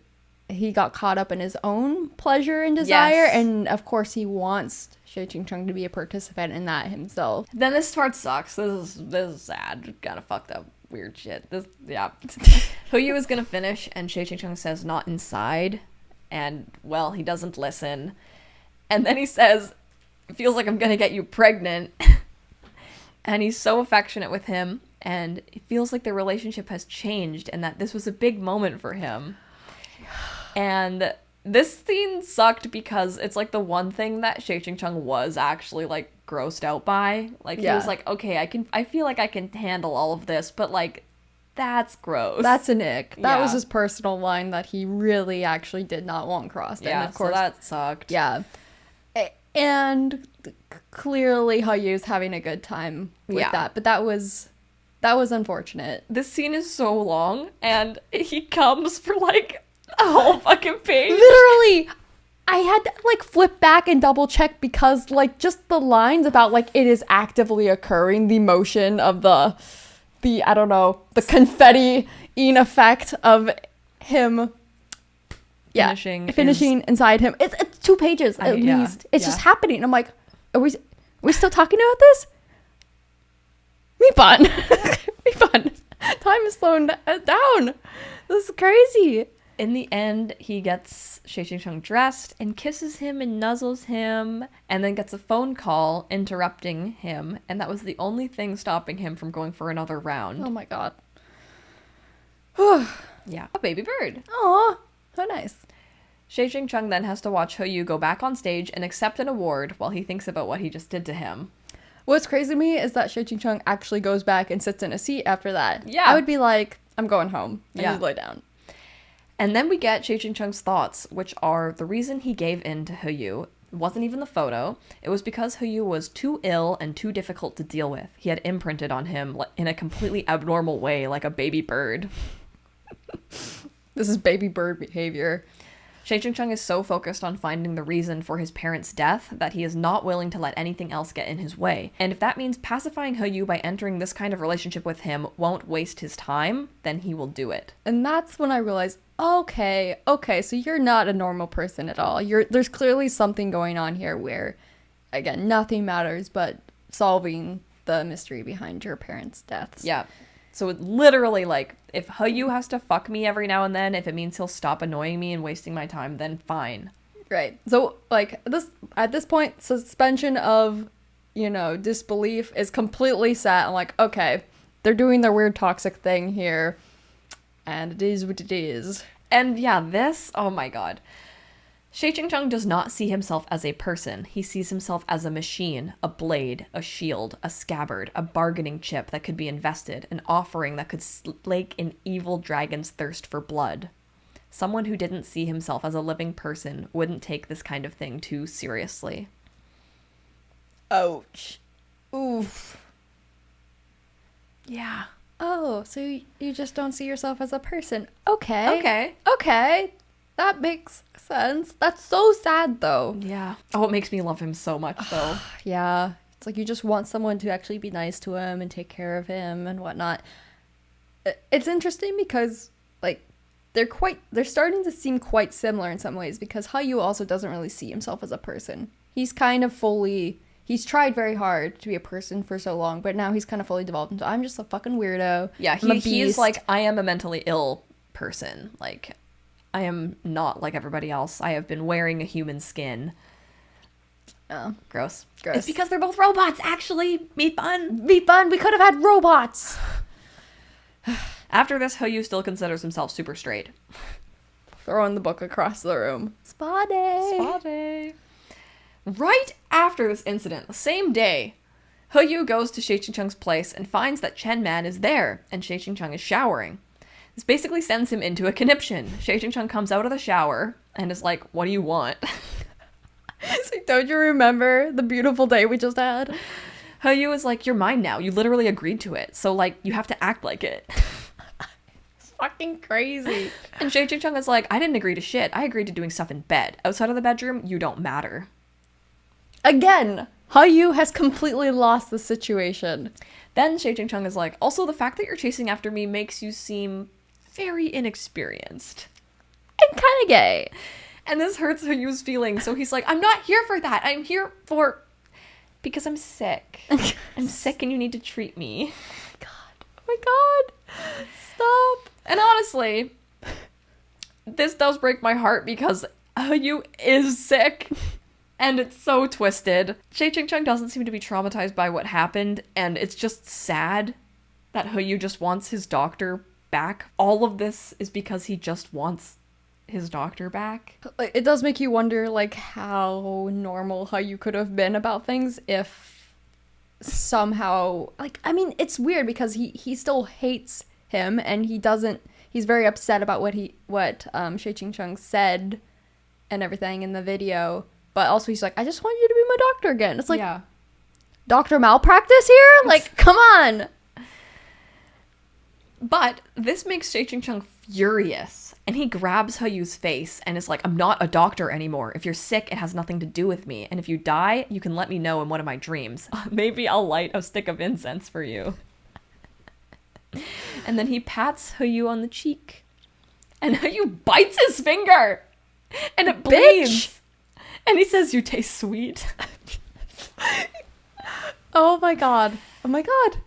got caught up in his own pleasure and desire, Yes. and of course he wants Xie Qingcheng to be a participant in that himself. Then this part sucks. This is sad. Kind of fucked up. Weird shit. Huyu is gonna finish, and Xie Qingcheng says, "Not inside," and well, he doesn't listen. And then he says, "It feels like I'm gonna get you pregnant." And he's so affectionate with him, and it feels like their relationship has changed, and that this was a big moment for him. And this scene sucked because it's like the one thing that Xie Qingcheng was actually like grossed out by. Like he was like, okay, I feel like I can handle all of this, but like that's gross. That's an ick. That was Yeah. his personal line that he really actually did not want crossed. yeah, And of course, so that sucked. yeah. And clearly Hayu's having a good time with Yeah. that, but that was unfortunate. This scene is so long, and he comes for like a whole fucking page. Literally, I had to like flip back and double check because like just the lines about like it is actively occurring, the motion of the I don't know, the confetti in effect of him finishing inside him. It's 2 pages at least. It's just happening. I'm like, are we still talking about this? Mipan. Mipan. Time is slowing down. This is crazy. In the end, he gets Xie Qingcheng dressed and kisses him and nuzzles him, and then gets a phone call interrupting him, and that was the only thing stopping him from going for another round. Oh my god. Yeah. A baby bird. Aw, how nice. Xie Qingcheng then has to watch Huyu go back on stage and accept an award while he thinks about what he just did to him. What's crazy to me is that Xie Qingcheng actually goes back and sits in a seat after that. Yeah. I would be like, I'm going home. I Yeah. need to lay down. And then we get Xie Qingcheng's thoughts, which are the reason he gave in to Huyu wasn't even the photo. It was because Huyu was too ill and too difficult to deal with. He had imprinted on him in a completely abnormal way, like a baby bird. This is baby bird behavior. Xie Qingcheng is so focused on finding the reason for his parents' death that he is not willing to let anything else get in his way. And if that means pacifying Huyu by entering this kind of relationship with him won't waste his time, then he will do it. And that's when I realized, okay, so you're not a normal person at all. There's clearly something going on here where, again, nothing matters but solving the mystery behind your parents' deaths. Yeah. So it literally, like, if Huyu has to fuck me every now and then, if it means he'll stop annoying me and wasting my time, then fine. Right. So, like, at this point, suspension of, disbelief is completely set. I'm like, okay, they're doing their weird toxic thing here, and it is what it is. And yeah, oh my god. Xie Qingcheng does not see himself as a person. He sees himself as a machine, a blade, a shield, a scabbard, a bargaining chip that could be invested, an offering that could slake an evil dragon's thirst for blood. Someone who didn't see himself as a living person wouldn't take this kind of thing too seriously. Ouch. Oof. Yeah. Oh, so you just don't see yourself as a person. Okay. Okay. That makes sense. That's so sad, though. Yeah. Oh, it makes me love him so much, though. Yeah. It's like you just want someone to actually be nice to him and take care of him and whatnot. It's interesting because, like, they're starting to seem quite similar in some ways because Hayu also doesn't really see himself as a person. He's kind of he's tried very hard to be a person for so long, but now he's kind of fully developed into, I'm just a fucking weirdo. Yeah, he's like, I am a mentally ill person. Like, I am not like everybody else. I have been wearing a human skin. Oh. Gross. Gross. It's because they're both robots, actually. Meat bun. Meat bun. We could have had robots. After this, Huyu still considers himself super straight. Throwing the book across the room. Spotty. Spotty. Right after this incident, the same day, Huyu goes to Xie Qingcheng's place and finds that Chen Man is there, and Xie Qingcheng is showering. This basically sends him into a conniption. Xie Qingcheng comes out of the shower and is like, what do you want? It's like, don't you remember the beautiful day we just had? Huyu is like, you're mine now. You literally agreed to it. So, like, you have to act like it. It's fucking crazy. And Xie Qingcheng is like, I didn't agree to shit. I agreed to doing stuff in bed. Outside of the bedroom, you don't matter. Again, Yu has completely lost the situation. Then Xie Qingcheng is like, also the fact that you're chasing after me makes you seem very inexperienced. I'm kind of gay. And this hurts Yu's feelings, so he's like, I'm not here for that. I'm here for... because I'm sick. I'm sick and you need to treat me. Oh my god. Stop. And honestly, this does break my heart because Yu is sick. And it's so twisted. Xie Qingcheng doesn't seem to be traumatized by what happened, and it's just sad that Yu just wants his doctor back. All of this is because he just wants his doctor back. Like, it does make you wonder, like, how normal Yu could have been about things if somehow, like, I mean, it's weird because he still hates him, and he's very upset about what Xie Qingcheng said and everything in the video, but also he's like, I just want you to be my doctor again. It's like, yeah. Doctor malpractice here? Like, come on. But this makes Xie Qingcheng furious, and he grabs Yu's face and is like, I'm not a doctor anymore. If you're sick, it has nothing to do with me. And if you die, you can let me know in one of my dreams. Maybe I'll light a stick of incense for you. And then he pats Yu on the cheek. And Yu bites his finger. And it bleeds. And he says, you taste sweet. Oh my god. Oh my god.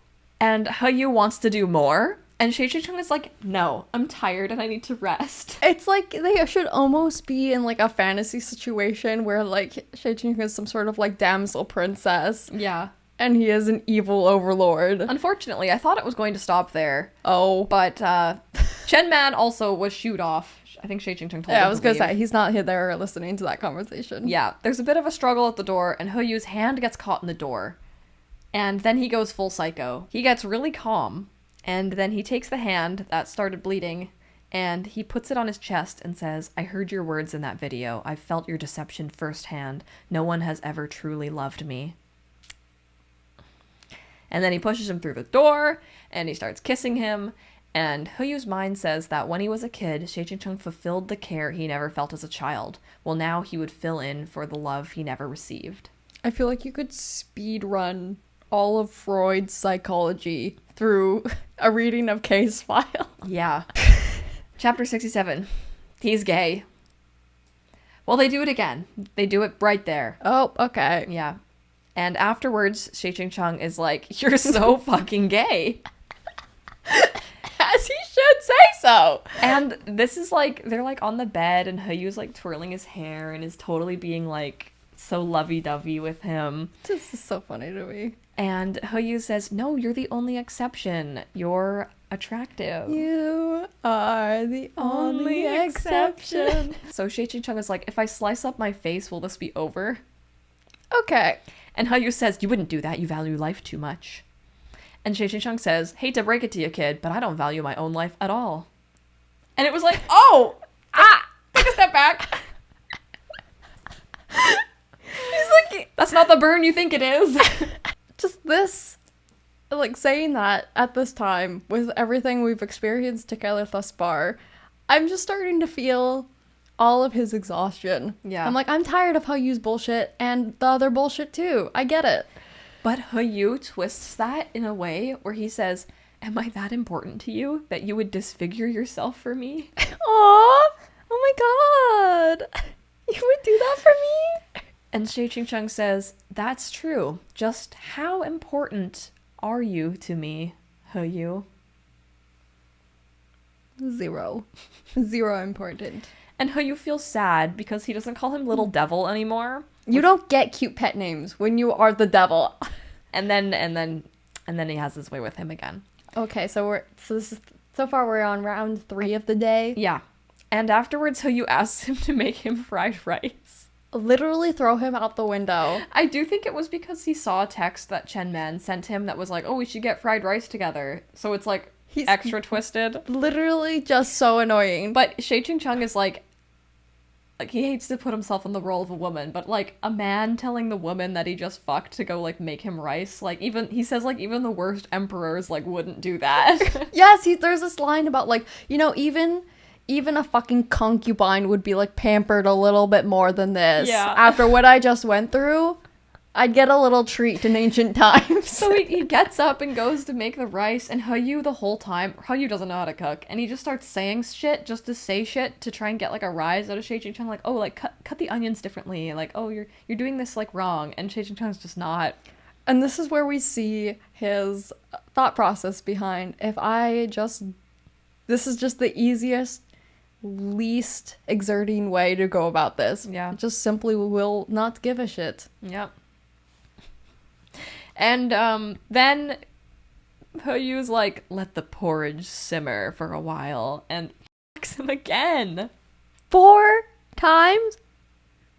And Yu wants to do more. And Xie Qingcheng is like, no, I'm tired and I need to rest. It's like they should almost be in like a fantasy situation where like Xie Qingcheng is some sort of like damsel princess. Yeah. And he is an evil overlord. Unfortunately, I thought it was going to stop there. Oh. But Chen Man also was shooed off. I think Xie Qingcheng told him Yeah, I was to going to leave. say, he's not here there listening to that conversation. Yeah, there's a bit of a struggle at the door, and Yu's hand gets caught in the door. And then he goes full psycho. He gets really calm, and then he takes the hand that started bleeding, and he puts it on his chest and says, I heard your words in that video. I felt your deception firsthand. No one has ever truly loved me. And then he pushes him through the door, and he starts kissing him. And Yu's mind says that when he was a kid, Xie Qingcheng fulfilled the care he never felt as a child. Well, now he would fill in for the love he never received. I feel like you could speed run all of Freud's psychology through a reading of Case File. Yeah. Chapter 67. He's gay. Well, they do it again. They do it right there. Oh, okay. Yeah. And afterwards, Xie Qingcheng is like, you're so fucking gay. As he should say so. And this is like, they're like on the bed and Yu's like twirling his hair and is totally being like so lovey-dovey with him. This is so funny to me. And Yu says, no, you're the only exception. You're attractive. You are the only exception. So Xie Qingcheng is like, if I slice up my face, will this be over? Okay. And Yu says, you wouldn't do that. You value life too much. And Xie Qingcheng says, hate to break it to you, kid, but I don't value my own life at all. And it was like, oh, take a step back. He's like, that's not the burn you think it is. Just this, like, saying that at this time, with everything we've experienced together thus far, I'm just starting to feel all of his exhaustion. Yeah. I'm like, I'm tired of Yu's bullshit and the other bullshit too. I get it. But Yu twists that in a way where he says, am I that important to you that you would disfigure yourself for me? Aww. Oh my god. You would do that for me? And Xie Qingcheng says, that's true. Just how important are you to me, Yu? Zero important. And Yu feels sad because he doesn't call him Little Devil anymore. You don't get cute pet names when you are the devil. And then he has his way with him again. Okay, so so far we're on round 3 of the day. Yeah. And afterwards Yu asks him to make him fried rice. Literally throw him out the window. I do think it was because he saw a text that Chen Man sent him that was like, oh, we should get fried rice together. So it's like he's extra twisted. Literally just so annoying. But Xie Qingcheng is like he hates to put himself in the role of a woman, but like a man telling the woman that he just fucked to go like make him rice, like even he says like even the worst emperors like wouldn't do that. Yes, there's this line about like, you know, even a fucking concubine would be like pampered a little bit more than this. Yeah. After what I just went through, I'd get a little treat in ancient times. So he gets up and goes to make the rice, and Hyu the whole time, Hyu doesn't know how to cook, and he just starts saying shit just to say shit to try and get like a rise out of Xie Qingcheng, like, oh, like cut the onions differently, like, oh, you're doing this like wrong, and Xie Qingcheng's just not. And this is where we see his thought process behind, this is just the easiest, least exerting way to go about this. Yeah. Just simply will not give a shit. Yep. And then Hyu's like, let the porridge simmer for a while, and fucks him again. 4 times?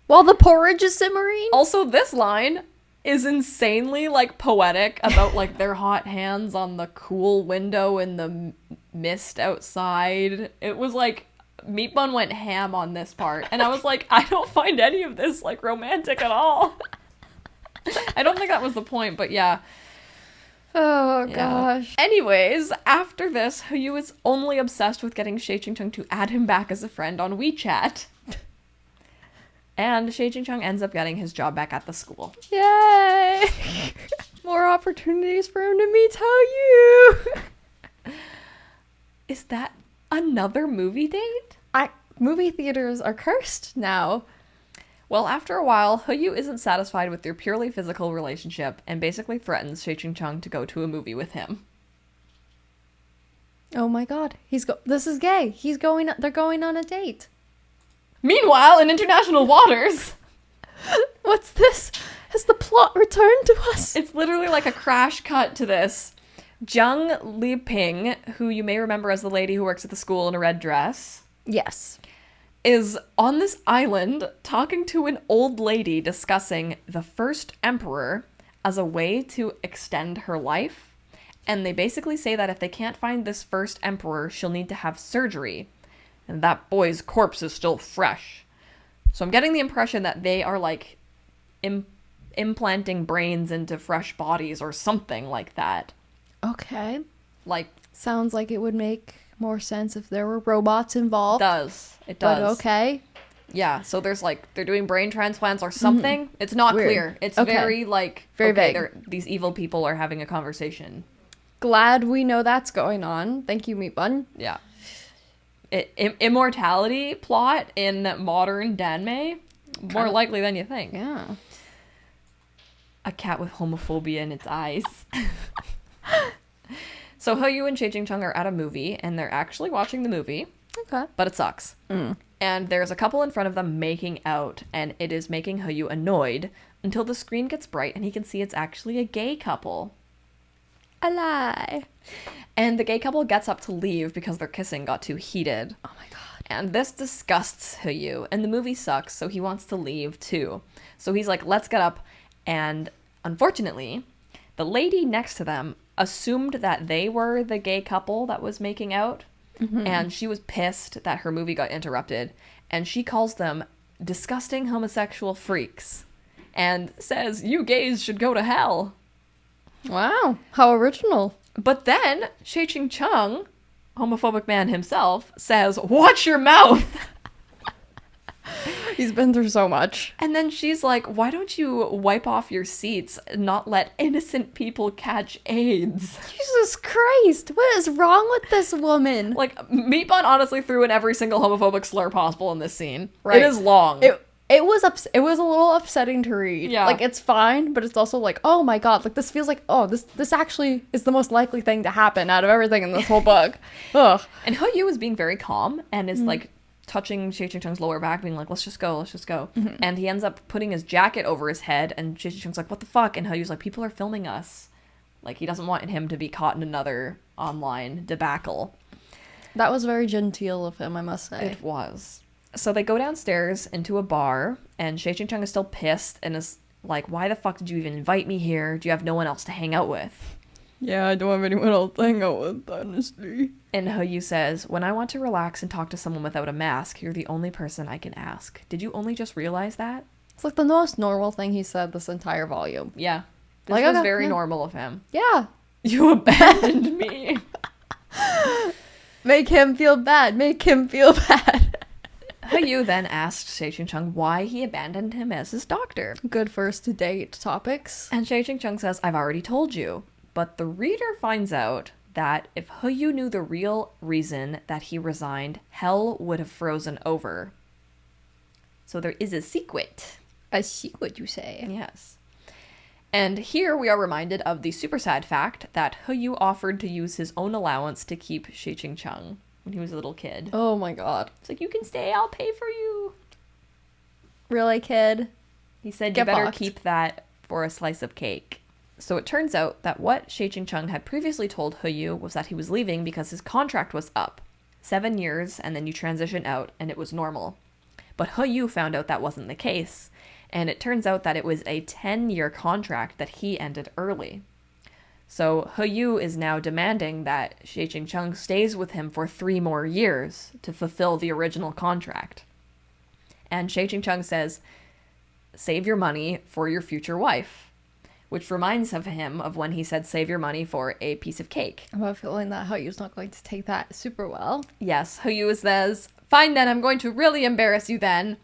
While the porridge is simmering? Also, this line is insanely like poetic about like their hot hands on the cool window in the mist outside. It was like Meat Bun went ham on this part, and I was like, I don't find any of this like romantic at all. I don't think that was the point, but yeah. Oh Yeah. gosh. Anyways, after this, Hyu is only obsessed with getting Xie Qingcheng to add him back as a friend on WeChat. And Xie Qingcheng ends up getting his job back at the school. Yay! More opportunities for him to meet Hyu. Is that another movie date? Movie theaters are cursed now. Well, after a while, Hyu isn't satisfied with their purely physical relationship and basically threatens Xie Qingcheng to go to a movie with him. Oh my god. This is gay. They're going on a date. Meanwhile, in international waters, What's this? Has the plot returned to us? it's literally like a crash cut to this. Zhang Liping, who you may remember as the lady who works at the school in a red dress, Yes. is on this island talking to an old lady discussing the first emperor as a way to extend her life. And they basically say that if they can't find this first emperor, she'll need to have surgery. And that boy's corpse is still fresh. So I'm getting the impression that they are like implanting brains into fresh bodies or something like that. Okay. Like, Sounds like it would make more sense if there were robots involved. it does. But okay. Yeah, so there's like, they're doing brain transplants or something. Mm-hmm. It's not Weird. clear. It's Okay. very like, Very okay, vague. these evil people are having a conversation. Glad we know that's going on. Thank you, Meat Bun. Yeah. Immortality plot in modern Danmei? More likely than you think. Yeah. A cat with homophobia in its eyes. So Hyu and Xie Qingcheng are at a movie, and they're actually watching the movie, Okay. but it sucks. And there's a couple in front of them making out, and it is making Hyu annoyed until the screen gets bright and he can see it's actually a gay couple. A lie. And the gay couple gets up to leave because their kissing got too heated. Oh my god. And this disgusts Hyu, and the movie sucks, so he wants to leave too. So he's like, let's get up. And unfortunately, the lady next to them assumed that they were the gay couple that was making out. And she was pissed that her movie got interrupted. And she calls them disgusting homosexual freaks. And says, you gays should go to hell. Wow. How original. But then, Xie Qingcheng, homophobic man himself, says, watch your mouth! He's been through so much. And then she's like, why don't you wipe off your seats and not let innocent people catch AIDS? Jesus Christ. What is wrong with this woman? Like, Meat Bun honestly threw in every single homophobic slur possible in this scene. Right. It is long. It was a little upsetting to read. Yeah. Like, it's fine, but it's also like, oh my god, like this feels like, oh, this actually is the most likely thing to happen out of everything in this whole book. Ugh. And Hyu is being very calm and is like touching Xie Qingcheng's lower back, being like, let's just go. And he ends up putting his jacket over his head, and Xie Qingcheng's like, what the fuck? And Hyu's like, people are filming us. Like, he doesn't want him to be caught in another online debacle. That was very genteel of him, I must say. It was. So they go downstairs into a bar, and Xie Qingcheng is still pissed and is like, why the fuck did you even invite me here? Do you have no one else to hang out with? Yeah, I don't have anyone else to hang out with, honestly. And Hyu says, when I want to relax and talk to someone without a mask, you're the only person I can ask. Did you only just realize that? It's like the most normal thing he said this entire volume. Yeah. This Like, was okay, very yeah. normal of him. Yeah. You abandoned me. Make him feel bad. Make him feel bad. Yu then asked Xie Qingcheng why he abandoned him as his doctor. Good first date topics. And Xie Qingcheng says, I've already told you. But the reader finds out that if Yu knew the real reason that he resigned, hell would have frozen over. So there is a secret. I see what you say. Yes. And here we are reminded of the super sad fact that Yu offered to use his own allowance to keep Xie Qingcheng when he was a little kid. Oh my god. It's like, you can stay, I'll pay for you. Really, kid? He said, Get you better fucked. keep that for a slice of cake. So it turns out that what Xie Qingcheng had previously told Yu was that he was leaving because his contract was up. 7 years, and then you transition out, and it was normal. But Yu found out that wasn't the case, and it turns out that it was a 10-year contract that he ended early. So Yu is now demanding that Xie Qingcheng stays with him for 3 more years to fulfill the original contract. And Xie Qingcheng says, save your money for your future wife. Which reminds of him of when he said, save your money for a piece of cake. I have a feeling that Yu's not going to take that super well. Yes, Yu says, fine then, I'm going to really embarrass you then.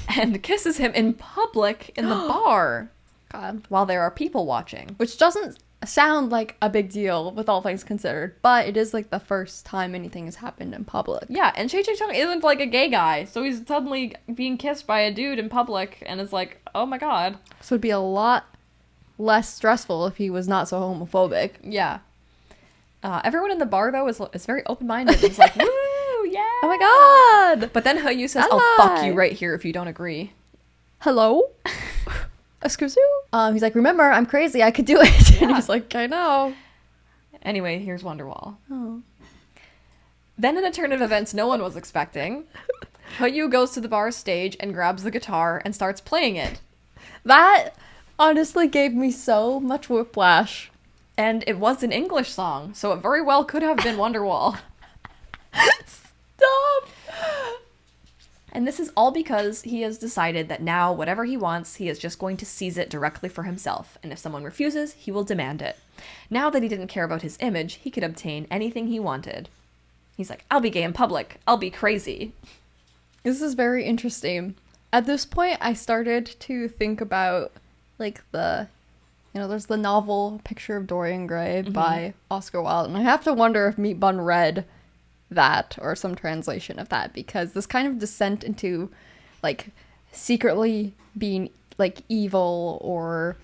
And kisses him in public in the bar. God. While there are people watching. Which doesn't sound like a big deal with all things considered, but it is like the first time anything has happened in public. Yeah, and Xie Qingcheng isn't like a gay guy, so he's suddenly being kissed by a dude in public, and it's like, oh my god. So it'd be a lot less stressful if he was not so homophobic. Yeah. Everyone in the bar, though, is very open-minded. It's like, woo, yeah. Oh my god! But then Yu says, Ally. I'll fuck you right here if you don't agree. Hello? Excuse you? He's like, remember, I'm crazy, I could do it. Yeah. And he's like, I know. Anyway, here's Wonderwall. Oh. Then in a turn of events no one was expecting, Yu goes to the bar stage and grabs the guitar and starts playing it. That honestly gave me so much whiplash. And it was an English song, so it very well could have been Wonderwall. Stop! And this is all because he has decided that now, whatever he wants, he is just going to seize it directly for himself. And if someone refuses, he will demand it. Now that he didn't care about his image, he could obtain anything he wanted. He's like, I'll be gay in public. I'll be crazy. This is very interesting. At this point, I started to think about, like, there's the novel Picture of Dorian Gray by Oscar Wilde. And I have to wonder if Meat Bun read that or some translation of that, because this kind of descent into, like, secretly being, like, evil or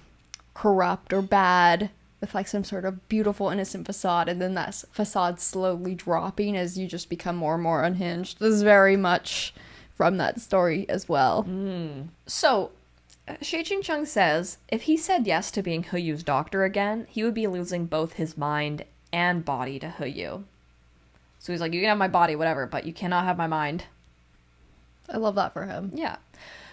corrupt or bad with, like, some sort of beautiful innocent facade, and then that facade slowly dropping as you just become more and more unhinged. This is very much from that story as well. So Xie Qingcheng says if he said yes to being Yu's doctor again, he would be losing both his mind and body to Yu. So he's like, you can have my body, whatever, but you cannot have my mind. I love that for him. Yeah.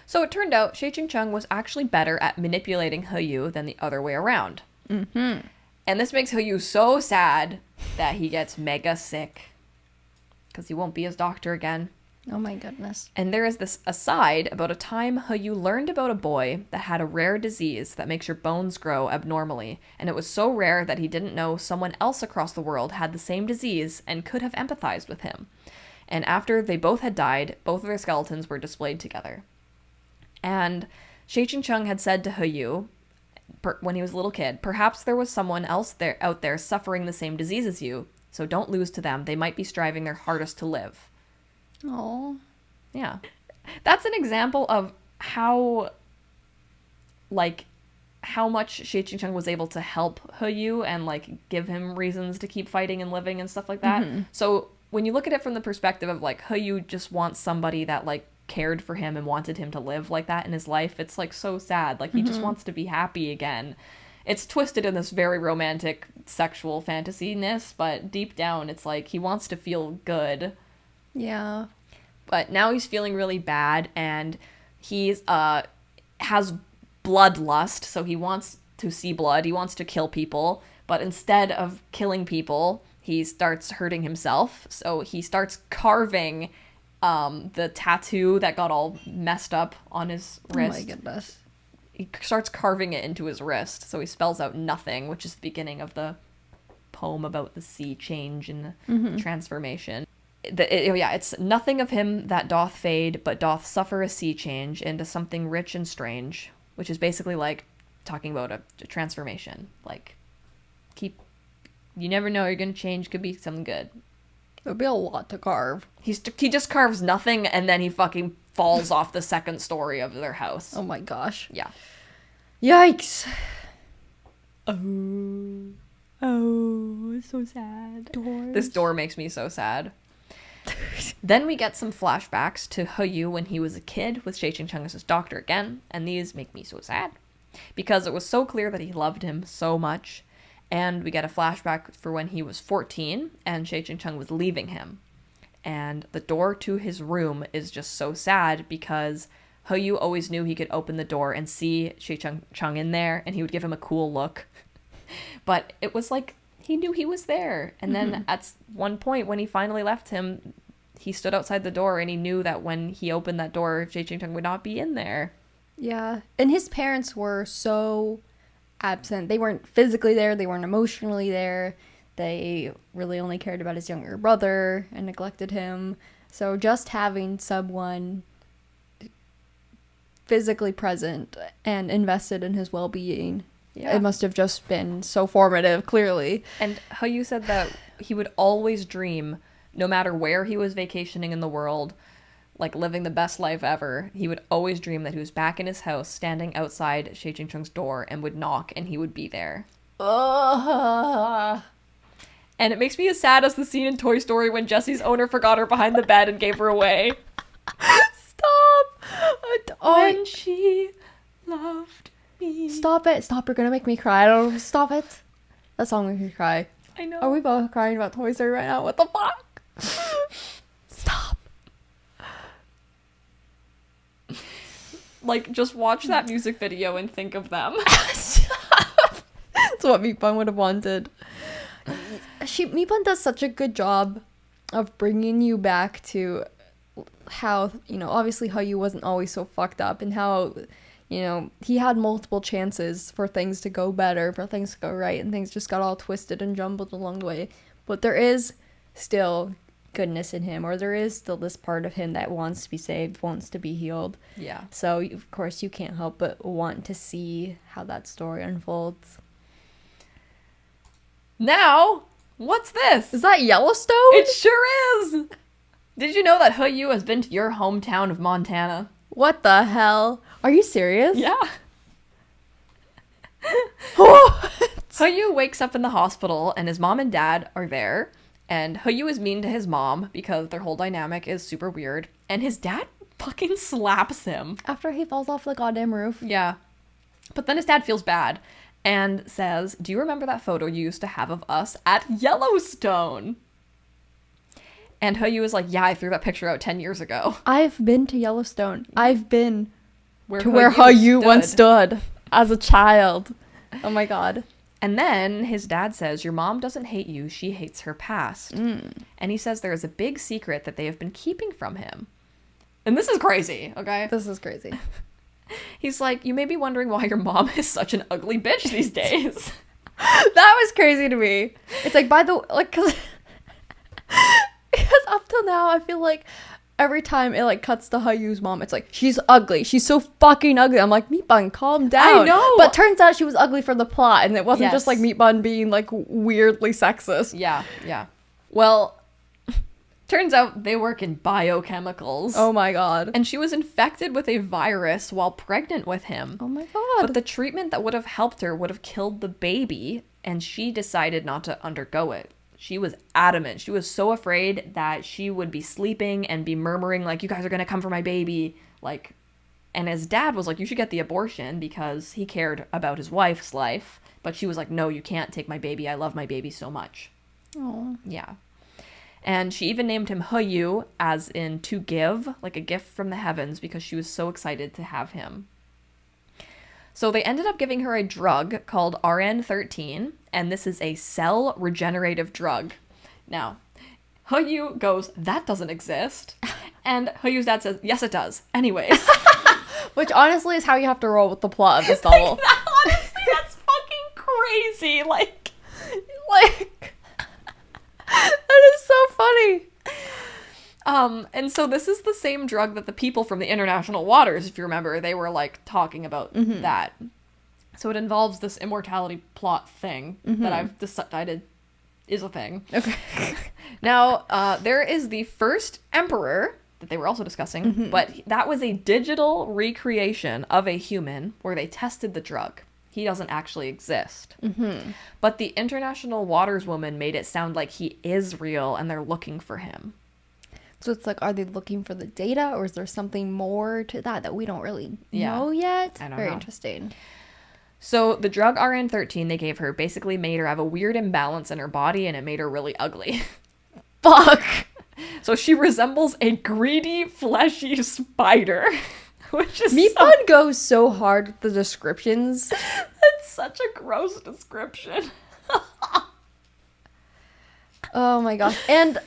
So it turned out Xie Qingcheng was actually better at manipulating Yu than the other way around. And this makes Yu so sad that he gets mega sick. Because he won't be his doctor again. Oh my goodness. And there is this aside about a time Yu learned about a boy that had a rare disease that makes your bones grow abnormally. And it was so rare that he didn't know someone else across the world had the same disease and could have empathized with him. And after they both had died, both of their skeletons were displayed together. And Xie Qingcheng had said to Yu, when he was a little kid, perhaps there was someone else out there suffering the same disease as you, so don't lose to them. They might be striving their hardest to live. Oh. Yeah. That's an example of how much Xie Qingcheng was able to help Yu and, like, give him reasons to keep fighting and living and stuff like that. So when you look at it from the perspective of, like, Yu just wants somebody that, like, cared for him and wanted him to live like that in his life, it's, like, so sad. Like, he just wants to be happy again. It's twisted in this very romantic sexual fantasy-ness, but deep down it's like he wants to feel good. Yeah. But now he's feeling really bad, and he's has bloodlust, so he wants to see blood. He wants to kill people, but instead of killing people, he starts hurting himself. So he starts carving the tattoo that got all messed up on his wrist. Oh my goodness. He starts carving it into his wrist, so he spells out nothing, which is the beginning of the poem about the sea change and the transformation. it's nothing of him that doth fade, but doth suffer a sea change into something rich and strange, which is basically like talking about a transformation. Like, you never know, you're gonna change, could be something good. There'll be a lot to carve. He just carves nothing, and then he fucking falls off the second story of their house. Oh my gosh. Yeah. Yikes. Oh, so sad. Doors. This door makes me so sad. Then we get some flashbacks to Yu when he was a kid with Xie Qingcheng as his doctor again, and these make me so sad because it was so clear that he loved him so much. And we get a flashback for when he was 14 and Xie Qingcheng was leaving him. And the door to his room is just so sad because Yu always knew he could open the door and see Xie Qingcheng in there, and he would give him a cool look. But it was like he knew he was there. And then at one point when he finally left him, he stood outside the door and he knew that when he opened that door, Xie Qingcheng would not be in there. Yeah. And his parents were so absent. They weren't physically there. They weren't emotionally there. They really only cared about his younger brother and neglected him. So just having someone physically present and invested in his well-being, it must have just been so formative, clearly. And Yu said that he would always dream, no matter where he was vacationing in the world, like living the best life ever, he would always dream that he was back in his house, standing outside Xie Qingcheng's door, and would knock, and he would be there. And it makes me as sad as the scene in Toy Story when Jessie's owner forgot her behind the bed and gave her away. Stop! When she loved me. Stop it. Stop. You're gonna make me cry. Stop it. That song makes me cry. I know. Are we both crying about Toy Story right now? What the fuck? Stop. Like, just watch that music video and think of them. That's what Meatbun would have wanted. Meatbun does such a good job of bringing you back to how, obviously Yu wasn't always so fucked up, and how, he had multiple chances for things to go better, for things to go right, and things just got all twisted and jumbled along the way. But there is still goodness in him, or there is still this part of him that wants to be saved, wants to be healed. Yeah. So, of course, you can't help but want to see how that story unfolds. Now, what's this? Is that Yellowstone? It sure is! Did you know that Yu has been to your hometown of Montana? What the hell? Are you serious? Yeah. Yu wakes up in the hospital and his mom and dad are there, and Yu is mean to his mom because their whole dynamic is super weird, and his dad fucking slaps him. After he falls off the goddamn roof. Yeah. But then his dad feels bad and says, "Do you remember that photo you used to have of us at Yellowstone?" And Yu is like, "Yeah, I threw that picture out 10 years ago." I've been to Yellowstone. I've been where Yu once stood as a child. Oh my god. And then his dad says, "Your mom doesn't hate you, she hates her past." And he says there is a big secret that they have been keeping from him. And this is crazy, okay? This is crazy. He's like, "You may be wondering why your mom is such an ugly bitch these days." That was crazy to me. It's like, by the like, because up till now, I feel like every time it like cuts to Yu's mom, it's like, she's ugly. She's so fucking ugly. I'm like, Meatbun, calm down. I know. But turns out she was ugly for the plot, and it wasn't just Yes. like Meatbun being like weirdly sexist. Yeah. Well, turns out they work in biochemicals. Oh my god. And she was infected with a virus while pregnant with him. Oh my god. But the treatment that would have helped her would have killed the baby, and she decided not to undergo it. She was adamant. She was so afraid that she would be sleeping and be murmuring, like, "You guys are going to come for my baby." Like, and his dad was like, "You should get the abortion," because he cared about his wife's life. But she was like, "No, you can't take my baby. I love my baby so much." Oh. Yeah. And she even named him Yu, as in to give, like a gift from the heavens, because she was so excited to have him. So they ended up giving her a drug called RN13, and this is a cell regenerative drug. Now, Yu goes, "That doesn't exist." And Yu's dad says, "Yes, it does. Anyways." Which honestly is how you have to roll with the plot of this novel. Honestly, that's fucking crazy. Like, That is so funny. And so this is the same drug that the people from the international waters, if you remember, they were like talking about that. So it involves this immortality plot thing that I've decided is a thing. Okay. Now, there is the first emperor that they were also discussing, but that was a digital recreation of a human where they tested the drug. He doesn't actually exist. But the international waters woman made it sound like he is real and they're looking for him. So it's like, are they looking for the data, or is there something more to that we don't really know yet? I don't Very know. interesting. So the drug RN13 they gave her basically made her have a weird imbalance in her body, and it made her really ugly. Fuck! So she resembles a greedy, fleshy spider. Which is Meatbun goes so hard with the descriptions. That's such a gross description. Oh my gosh. And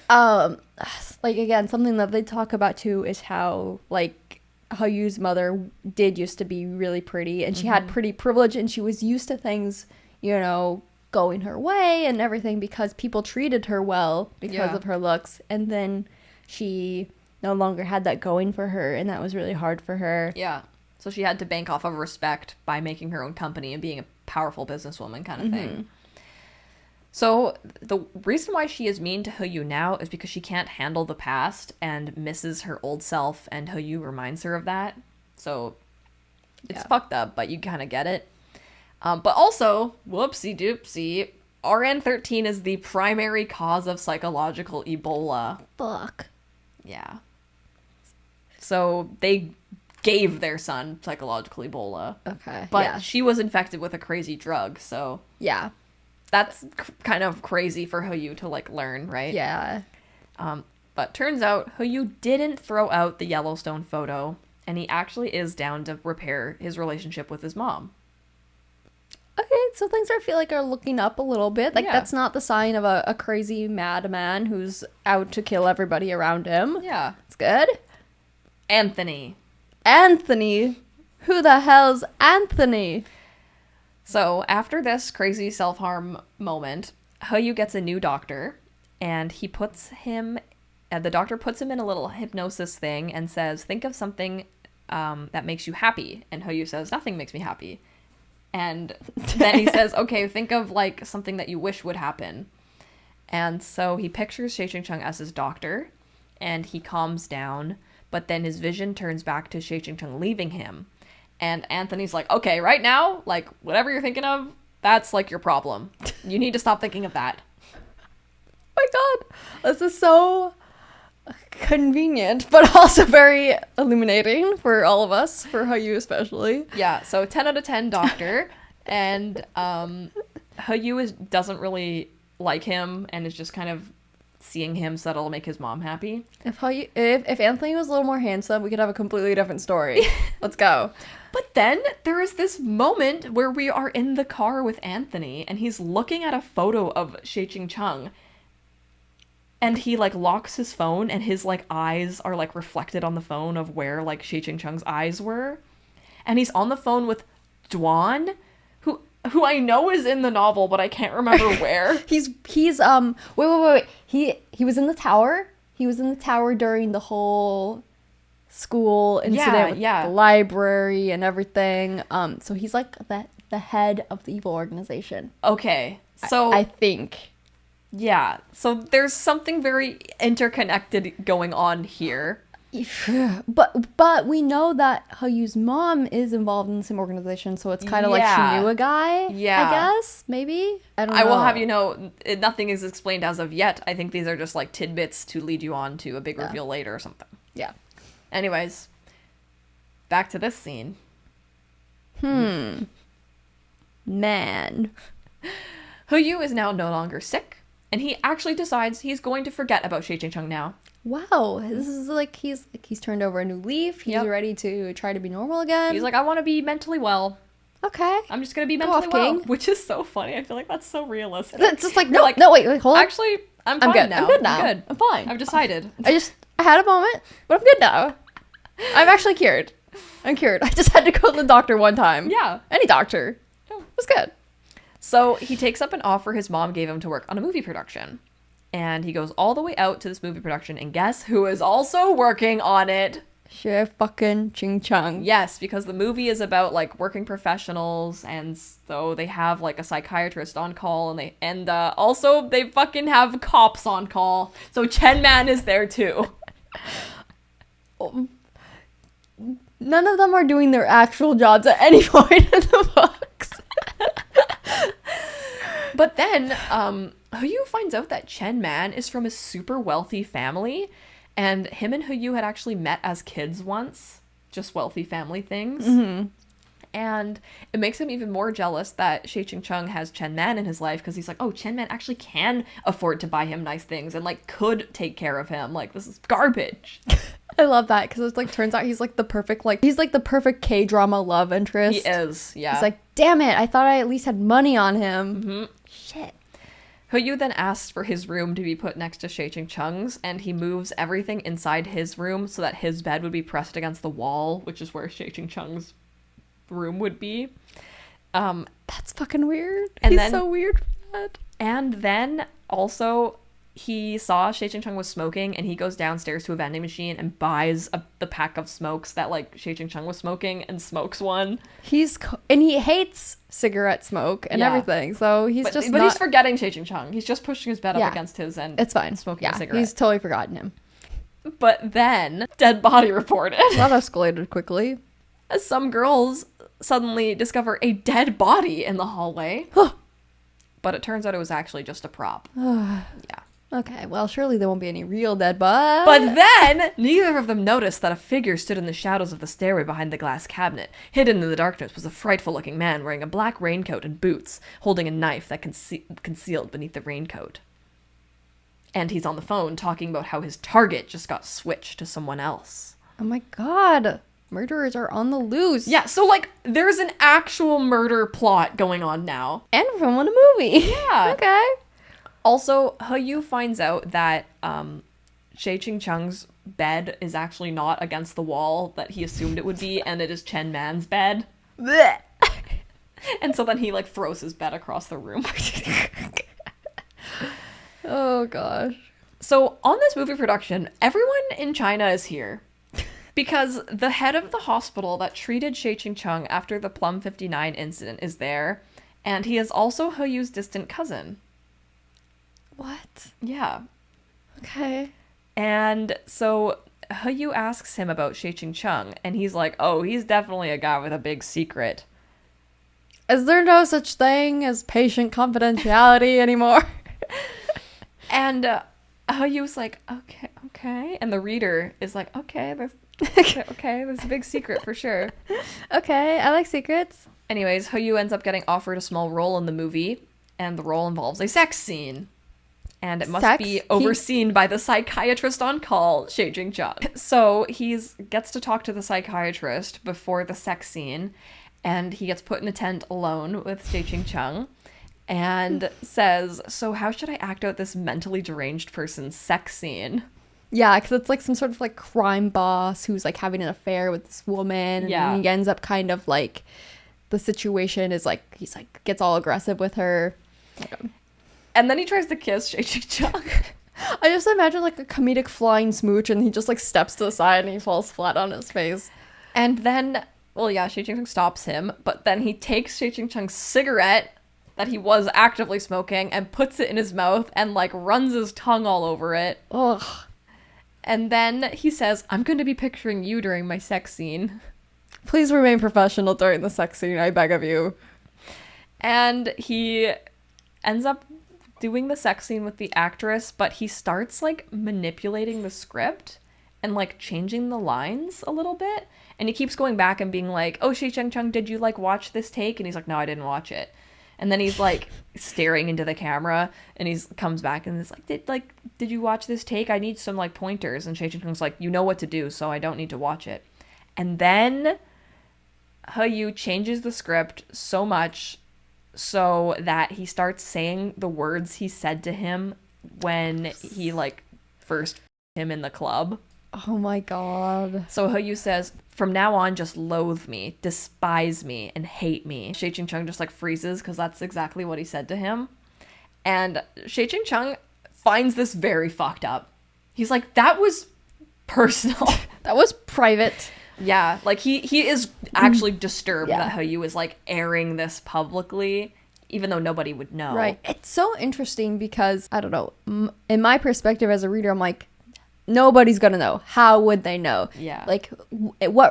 like, again, something that they talk about too is how, like, Yu's mother did used to be really pretty, and she had pretty privilege, and she was used to things, you know, going her way and everything because people treated her well because of her looks. And then she no longer had that going for her, and that was really hard for her. Yeah. So she had to bank off of respect by making her own company and being a powerful businesswoman kind of thing. So the reason why she is mean to Yu now is because she can't handle the past and misses her old self, and Yu reminds her of that. So it's fucked up, but you kind of get it. But also, whoopsie doopsie, RN13 is the primary cause of psychological Ebola. Fuck. Yeah. So they gave their son psychological Ebola. Okay. But she was infected with a crazy drug, so Yeah. that's kind of crazy for Yu to, like, learn, right? Yeah. But turns out Yu didn't throw out the Yellowstone photo, and he actually is down to repair his relationship with his mom. Okay, so things I feel like are looking up a little bit. Like, that's not the sign of a crazy madman who's out to kill everybody around him. Yeah. It's good. Anthony. Who the hell's Anthony? So after this crazy self-harm moment, Yu gets a new doctor, and he puts him, the doctor puts him in a little hypnosis thing and says, think of something that makes you happy. And Yu says, nothing makes me happy. And then he says, okay, think of, like, something that you wish would happen. And so he pictures Xie Qingcheng as his doctor, and he calms down, but then his vision turns back to Xie Qingcheng leaving him. And Anthony's like, okay, right now, like, whatever you're thinking of, that's, like, your problem. You need to stop thinking of that. Oh my god. This is so convenient, but also very illuminating for all of us, for Yu especially. Yeah, so 10 out of 10 doctor, and Yu doesn't really like him, and is just kind of seeing him so that'll make his mom happy. If Anthony was a little more handsome, we could have a completely different story. Let's go. But then there is this moment where we are in the car with Anthony, and he's looking at a photo of Xie Qingcheng, and he, like, locks his phone, and his, like, eyes are, like, reflected on the phone of where, like, Xie Qingcheng's eyes were. And he's on the phone with Duan, who I know is in the novel, but I can't remember where. He's wait. He was in the tower. He was in the tower during the whole school incident with the library and everything. So he's like the head of the evil organization. Okay. So I think. Yeah. So there's something very interconnected going on here. But we know that Yu's mom is involved in the same organization, so it's kind of like she knew a guy. Yeah, I guess maybe. I don't know. I will have you know, nothing is explained as of yet. I think these are just, like, tidbits to lead you on to a big reveal later or something. Yeah. Anyways, back to this scene. Man. Yu is now no longer sick, and he actually decides he's going to forget about Xie Qingcheng now. Wow, this is like he's turned over a new leaf. He's ready to try to be normal again. He's like, I want to be mentally well. Okay. I'm just going to be mentally well. Which is so funny. I feel like that's so realistic. It's just like, no, wait, hold on. Actually, I'm fine good. now. I'm good now. I'm good. I'm fine. I've decided. I had a moment, but I'm good now. I'm actually cured. I'm cured. I just had to go to the doctor one time. Yeah. Any doctor. It was good. So he takes up an offer his mom gave him to work on a movie production. And he goes all the way out to this movie production, and guess who is also working on it? Xie fucking Qingcheng. Yes, because the movie is about like working professionals, and so they have like a psychiatrist on call, and also they fucking have cops on call. So Chen Man is there too. None of them are doing their actual jobs at any point in the books. But then, Yu finds out that Chen Man is from a super wealthy family, and him and Yu had actually met as kids once, just wealthy family things. Mm-hmm. And it makes him even more jealous that Xie Qingcheng has Chen Man in his life, because he's like, oh, Chen Man actually can afford to buy him nice things and like could take care of him. Like, this is garbage. I love that because it's like turns out he's like the perfect K-drama love interest. He is, yeah. It's like, damn it, I thought I at least had money on him. Mm-hmm. Shit. Yu then asks for his room to be put next to Xie Qingcheng's, and he moves everything inside his room so that his bed would be pressed against the wall, which is where Xie Qingcheng's room would be. That's fucking weird. And He's then, so weird for that. And then also he saw Xie Qingcheng was smoking, and he goes downstairs to a vending machine and buys the pack of smokes that like Xie Qingcheng was smoking and smokes one. And he hates cigarette smoke and everything, so he's he's forgetting Xie Qingcheng. He's just pushing his bed up against his and it's fine. Smoking a cigarette. He's totally forgotten him. But then dead body reported. That escalated quickly. As some girls suddenly discover a dead body in the hallway. But it turns out it was actually just a prop. Yeah. Okay, well, surely there won't be any real dead bodies. But then, neither of them noticed that a figure stood in the shadows of the stairway behind the glass cabinet. Hidden in the darkness was a frightful-looking man wearing a black raincoat and boots, holding a knife that concealed beneath the raincoat. And he's on the phone talking about how his target just got switched to someone else. Oh my god. Murderers are on the loose. Yeah, so, like, there's an actual murder plot going on now. And from a movie. Yeah. Okay. Also, Yu finds out that Xie Qingcheng's bed is actually not against the wall that he assumed it would be, and it is Chen Man's bed. And so then he, like, throws his bed across the room. Oh, gosh. So, on this movie production, everyone in China is here. Because the head of the hospital that treated Xie Qingcheng after the Plum 59 incident is there, and he is also Yu's distant cousin. What? Yeah. Okay. And so Yu asks him about Xie Qingcheng, and he's like, oh, he's definitely a guy with a big secret. Is there no such thing as patient confidentiality anymore? And Yu's like, okay. And the reader is like, okay, there's a big secret for sure. Okay, I like secrets. Anyways, Yu ends up getting offered a small role in the movie, and the role involves a sex scene. And it must be overseen by the psychiatrist on call, Xie Qingcheng. So he gets to talk to the psychiatrist before the sex scene, and he gets put in a tent alone with Xie Qingcheng, and says, so how should I act out this mentally deranged person's sex scene? Yeah, because it's like some sort of like crime boss who's like having an affair with this woman. Yeah. And he ends up kind of like, the situation is like, he's like, gets all aggressive with her. And then he tries to kiss Xie Qingcheng. I just imagine like a comedic flying smooch, and he just like steps to the side and he falls flat on his face. And then, well, yeah, Xie Qingcheng stops him, but then he takes Xie Qingcheng's cigarette that he was actively smoking and puts it in his mouth and like runs his tongue all over it. Ugh. And then he says, I'm going to be picturing you during my sex scene. Please remain professional during the sex scene, I beg of you. And he ends up doing the sex scene with the actress, but he starts like manipulating the script and like changing the lines a little bit. And he keeps going back and being like, oh, Xie Qingcheng, did you like watch this take? And he's like, no, I didn't watch it. And then he's like staring into the camera, and he comes back and is like, did you watch this take? I need some like pointers. And Xie Qingcheng's like, you know what to do, so I don't need to watch it. And then Yu changes the script so much so that he starts saying the words he said to him when he like first him in the club. Oh my god. So Yu says, from now on, just loathe me, despise me, and hate me. Xie Qingcheng just like freezes because that's exactly what he said to him. And Xie Qingcheng finds this very fucked up. He's like, that was personal. That was private. Yeah, like he is actually disturbed Yeah. that Heo is like airing this publicly, even though nobody would know. Right. It's so interesting because, I don't know, in my perspective as a reader, I'm like, nobody's gonna know. How would they know? Yeah. Like,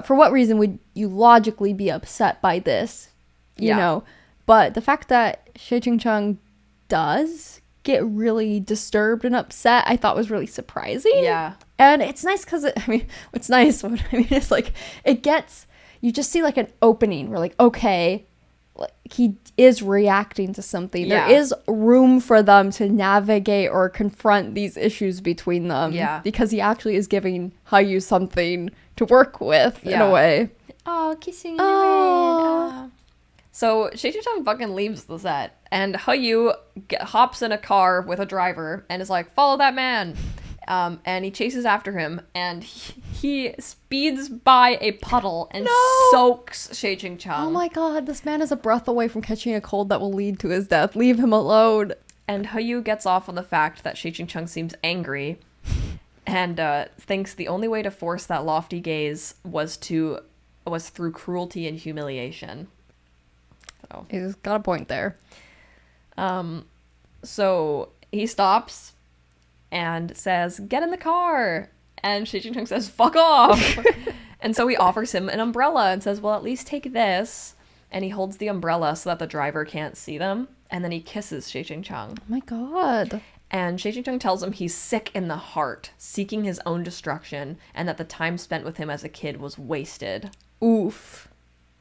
for what reason would you logically be upset by this? You know? But the fact that Xie Qingcheng does get really disturbed and upset, I thought was really surprising. Yeah. And it's nice because, what's nice, is like, you just see like an opening where like, okay, like he is reacting to something. Yeah. There is room for them to navigate or confront these issues between them. Yeah. Because he actually is giving Heo something to work with in a way. Oh, kissing in the rain. Oh. So Xie Qingcheng fucking leaves the set, and Heo hops in a car with a driver and is like, follow that man. And he chases after him, and he speeds by a puddle and soaks Xie Qingcheng. Oh my god, this man is a breath away from catching a cold that will lead to his death. Leave him alone. And Heo gets off on the fact that Xie Qingcheng seems angry and thinks the only way to force that lofty gaze was through cruelty and humiliation. So He's got a point there. So he stops and says, get in the car. And Xie Qingcheng says, fuck off. And so he offers him an umbrella and says, well, at least take this. And he holds the umbrella so that the driver can't see them. And then he kisses Xie Qingcheng. Oh my god. And Xie Qingcheng tells him he's sick in the heart, seeking his own destruction, and that the time spent with him as a kid was wasted. Oof.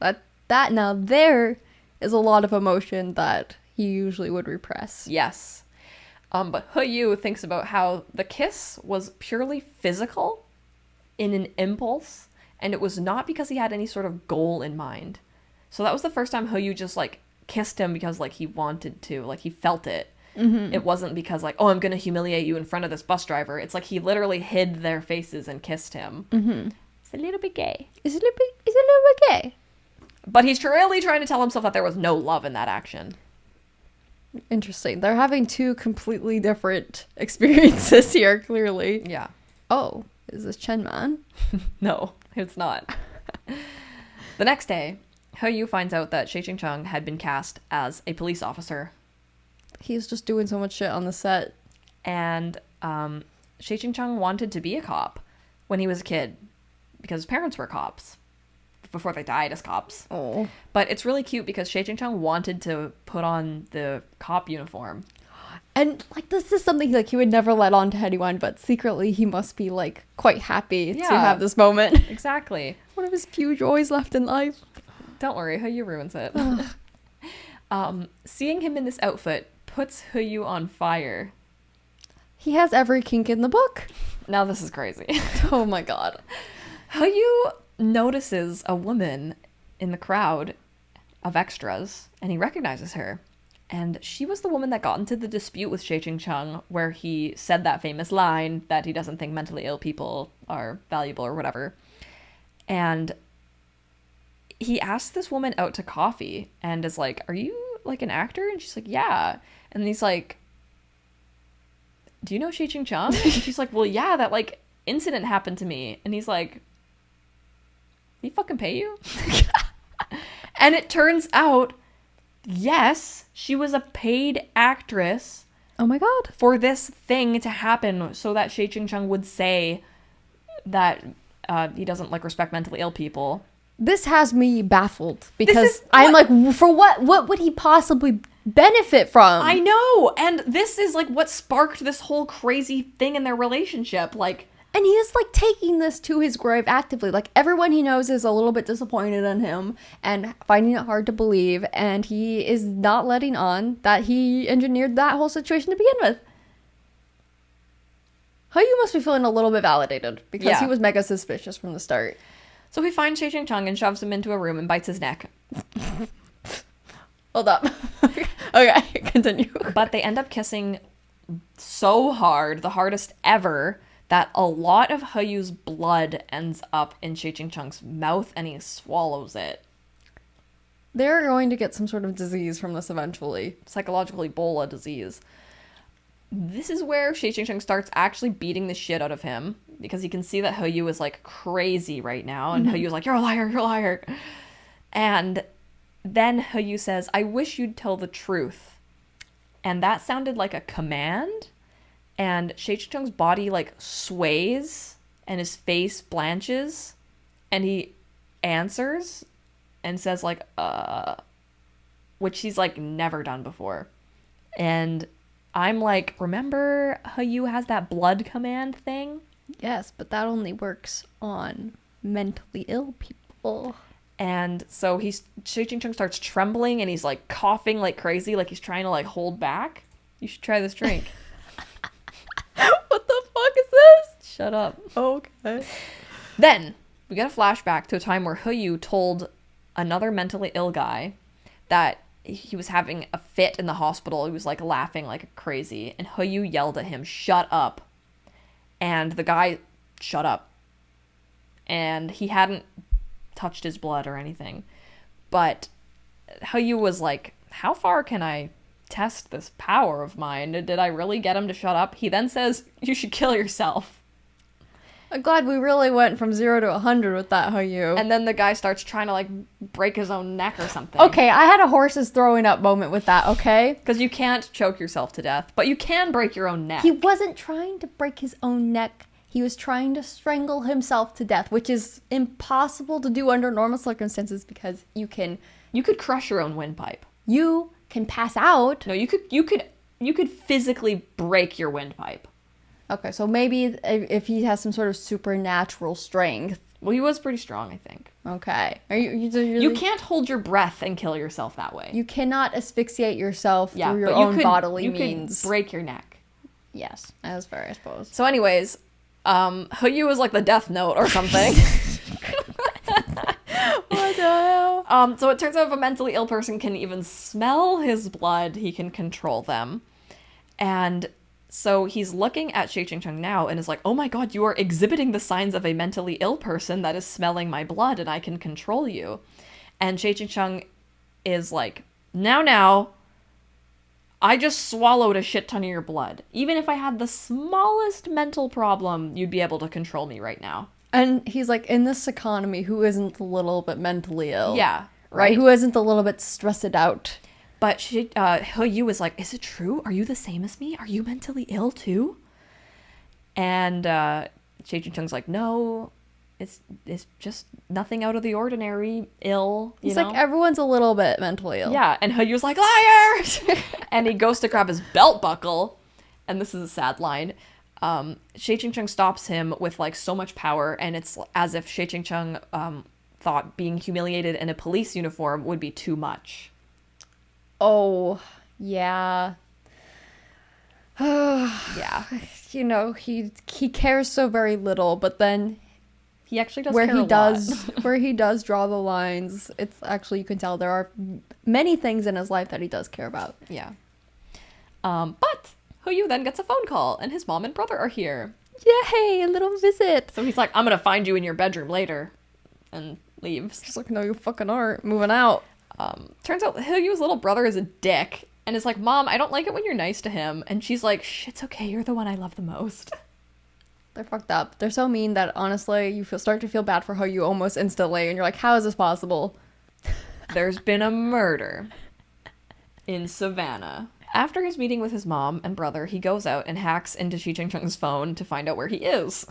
That now there is a lot of emotion that he usually would repress. Yes. But Heo thinks about how the kiss was purely physical in an impulse, and it was not because he had any sort of goal in mind. So that was the first time Heo just, like, kissed him because, like, he wanted to. Like, he felt it. Mm-hmm. It wasn't because, like, oh, I'm going to humiliate you in front of this bus driver. It's like he literally hid their faces and kissed him. Mm-hmm. It's a little bit gay. It's a little bit gay. But he's really trying to tell himself that there was no love in that action. Interesting. They're having two completely different experiences here, clearly. Yeah. Oh, is this Chen Man? No, it's not. The next day, Heo finds out that Xie Qingcheng had been cast as a police officer. He's just doing so much shit on the set. And Xie Qingcheng wanted to be a cop when he was a kid because his parents were cops before they died as cops. Oh. But it's really cute because Xie Qingcheng wanted to put on the cop uniform. And, like, this is something, like, he would never let on to anyone, but secretly he must be, like, quite happy to have this moment. Exactly. One of his few joys left in life. Don't worry, Heo ruins it. Seeing him in this outfit puts Heo on fire. He has every kink in the book. Now this is crazy. Oh my god. Heo notices a woman in the crowd of extras, and he recognizes her. And she was the woman that got into the dispute with Xie Qingcheng, where he said that famous line that he doesn't think mentally ill people are valuable or whatever. And he asks this woman out to coffee and is like, are you, like, an actor? And she's like, yeah. And he's like, do you know Xie Qingcheng? And she's like, well, yeah, that, like, incident happened to me. And he's like, did he fucking pay you? And it turns out, yes, she was a paid actress. Oh my god. For this thing to happen so that Xie Qingcheng would say that he doesn't, like, respect mentally ill people. This has me baffled because I'm like, for what would he possibly benefit from? I know. And this is, like, what sparked this whole crazy thing in their relationship. Like, and he is, like, taking this to his grave actively. Like, everyone he knows is a little bit disappointed in him and finding it hard to believe. And he is not letting on that he engineered that whole situation to begin with. How you must be feeling a little bit validated because he was mega suspicious from the start. So he finds Xie Qingcheng and shoves him into a room and bites his neck. Hold up. Okay, continue. But they end up kissing so hard, the hardest ever, that a lot of Heo's blood ends up in Xie Qingcheng's mouth and he swallows it. They're going to get some sort of disease from this eventually. Psychological Ebola disease. this is where Xie Qingcheng starts actually beating the shit out of him, because he can see that He Yu is like crazy right now, and He Yu's like, you're a liar, you're a liar. And then He Yu says, I wish you'd tell the truth. And that sounded like a command, and Xie Qingcheng's body like sways and his face blanches, and he answers and says like, which he's like never done before. And I'm like, remember He Yu has that blood command thing? Yes, but that only works on mentally ill people. And so Xie Qingcheng starts trembling, and he's like coughing like crazy, like he's trying to like hold back. You should try this drink. What the fuck is this? Shut up. Okay. Then we get a flashback to a time where He Yu told another mentally ill guy that he was having a fit in the hospital. He was like laughing like crazy, and He Yu yelled at him, shut up. And the guy shut up. And he hadn't touched his blood or anything. But He Yu was like, how far can I test this power of mine? Did I really get him to shut up? He then says, you should kill yourself. I'm glad we really went from 0 to 100 with that, He Yu. And then the guy starts trying to like break his own neck or something. Okay, I had a horses throwing up moment with that, okay? Because you can't choke yourself to death, but you can break your own neck. He wasn't trying to break his own neck. He was trying to strangle himself to death, which is impossible to do under normal circumstances, because you could crush your own windpipe. You can pass out. No, you could physically break your windpipe. Okay, so maybe if he has some sort of supernatural strength. Well, he was pretty strong, I think. Okay. Are you really... You can't hold your breath and kill yourself that way. You cannot asphyxiate yourself through your but own bodily means. You could break your neck. Yes, that's fair, I suppose. So anyways, He Yu was like the Death Note or something. What the hell? So it turns out if a mentally ill person can even smell his blood, he can control them. And so he's looking at Xie Qingcheng now and is like, oh my god, you are exhibiting the signs of a mentally ill person that is smelling my blood, and I can control you. And Xie Qingcheng is like, now, I just swallowed a shit ton of your blood. Even if I had the smallest mental problem, you'd be able to control me right now. And he's like, in this economy, who isn't a little bit mentally ill? Yeah. Right? Who isn't a little bit stressed out? But He Yu is like, is it true? Are you the same as me? Are you mentally ill too? And Xie Qingcheng's like, no, it's just nothing out of the ordinary ill. He's like, everyone's a little bit mentally ill. Yeah, and He Yu's like, liars! And he goes to grab his belt buckle, and this is a sad line. Xie Qingcheng stops him with like so much power, and it's as if Xie Qingcheng thought being humiliated in a police uniform would be too much. Oh, yeah. Yeah. You know, he cares so very little, but then he actually does care a lot. Where he does draw the lines, it's actually, you can tell there are many things in his life that he does care about. Yeah. But He Yu then gets a phone call, and his mom and brother are here. Yay, a little visit. So he's like, I'm gonna find you in your bedroom later, and leaves. Just like, no, you fucking aren't. Moving out. Turns out He Yu's little brother is a dick, and is like, Mom, I don't like it when you're nice to him. And she's like, shh, it's okay, you're the one I love the most. They're fucked up. They're so mean that, honestly, you start to feel bad for He Yu almost instantly, and you're like, how is this possible? There's been a murder in Savannah. After his meeting with his mom and brother, he goes out and hacks into Xie Qingcheng's phone to find out where he is.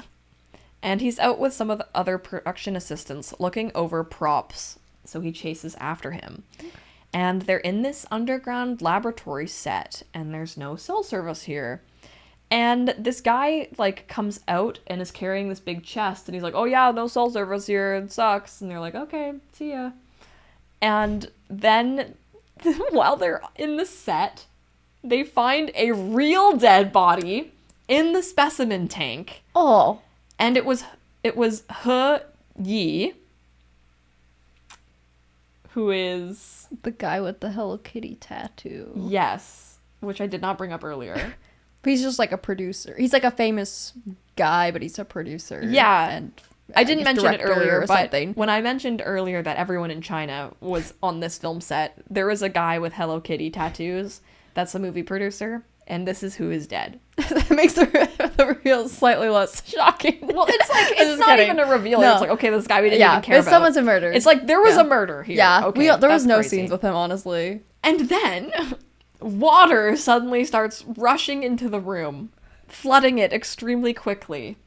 And he's out with some of the other production assistants looking over props, so he chases after him. And they're in this underground laboratory set, and there's no cell service here. And this guy, like, comes out and is carrying this big chest, and he's like, oh yeah, no cell service here, it sucks. And they're like, okay, see ya. And then, while they're in the set, they find a real dead body in the specimen tank. Oh. And it was He Yi, who is... the guy with the Hello Kitty tattoo. Yes, which I did not bring up earlier. But he's just like a producer. He's like a famous guy, but he's a producer. Yeah. And I didn't mention it earlier, but something. When I mentioned earlier that everyone in China was on this film set, there was a guy with Hello Kitty tattoos that's a movie producer. And this is who is dead. That makes the reveal slightly less shocking. Well, it's like, it's Just not kidding. even a reveal. No. It's like, okay, this guy we didn't even care about. Someone's a murder. It's like, there was Yeah. a murder here. Yeah, Okay, there was that's no crazy. scenes with him, honestly. And then, water suddenly starts rushing into the room, flooding it extremely quickly.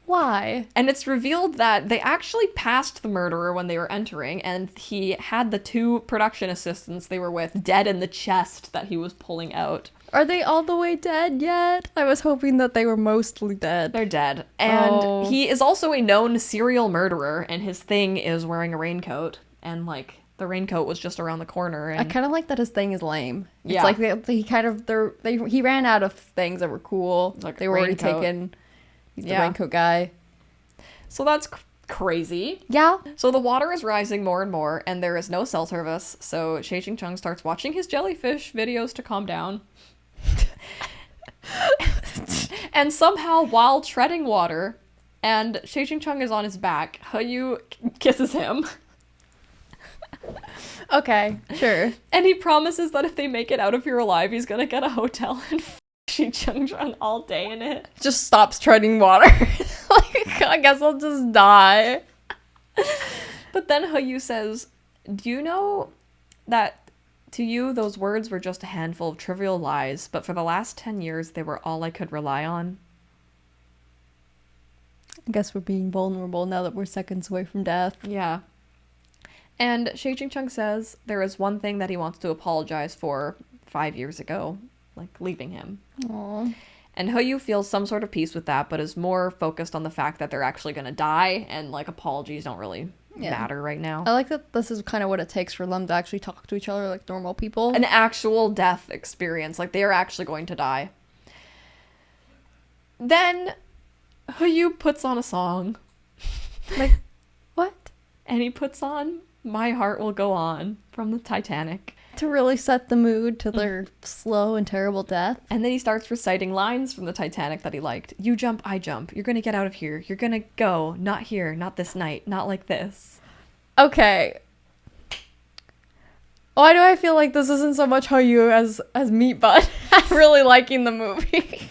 Why? And it's revealed that they actually passed the murderer when they were entering, and he had the 2 production assistants they were with dead in the chest that he was pulling out. Are they all the way dead yet? I was hoping that they were mostly dead. They're dead. And he is also a known serial murderer, and his thing is wearing a raincoat. And, like, the raincoat was just around the corner. And I kind of like that his thing is lame. Yeah. It's like he ran out of things that were cool. Like they were already raincoat. taken. He's the Yeah. raincoat guy. So that's crazy. Yeah. So the water is rising more and more, and there is no cell service. So Xie Qingcheng starts watching his jellyfish videos to calm down. And somehow, while treading water, and Xie Qingcheng is on his back, Yu kisses him. Okay, sure. And he promises that if they make it out of here alive, he's gonna get a hotel and Xie Qingcheng all day in it. Just stops treading water. Like, I guess I'll just die. But then Yu says, do you know that to you those words were just a handful of trivial lies, but for the last 10 years they were all I could rely on? I guess we're being vulnerable now that we're seconds away from death. Yeah. And Xie Qingcheng says there is one thing that he wants to apologize for 5 years ago, like leaving him. Aww. And Yu feels some sort of peace with that, but is more focused on the fact that they're actually going to die, and like apologies don't really matter right now. I like that this is kind of what it takes for them to actually talk to each other like normal people. An actual death experience, like they are actually going to die. Then Yu puts on a song. Like, what? And he puts on My Heart Will Go On from the Titanic. To really set the mood to their slow and terrible death. And then he starts reciting lines from the Titanic that he liked. You jump, I jump. You're gonna get out of here. You're gonna go. Not here. Not this night. Not like this. Okay. Why do I feel like this isn't so much Yu as Meat Butt? I'm really liking the movie.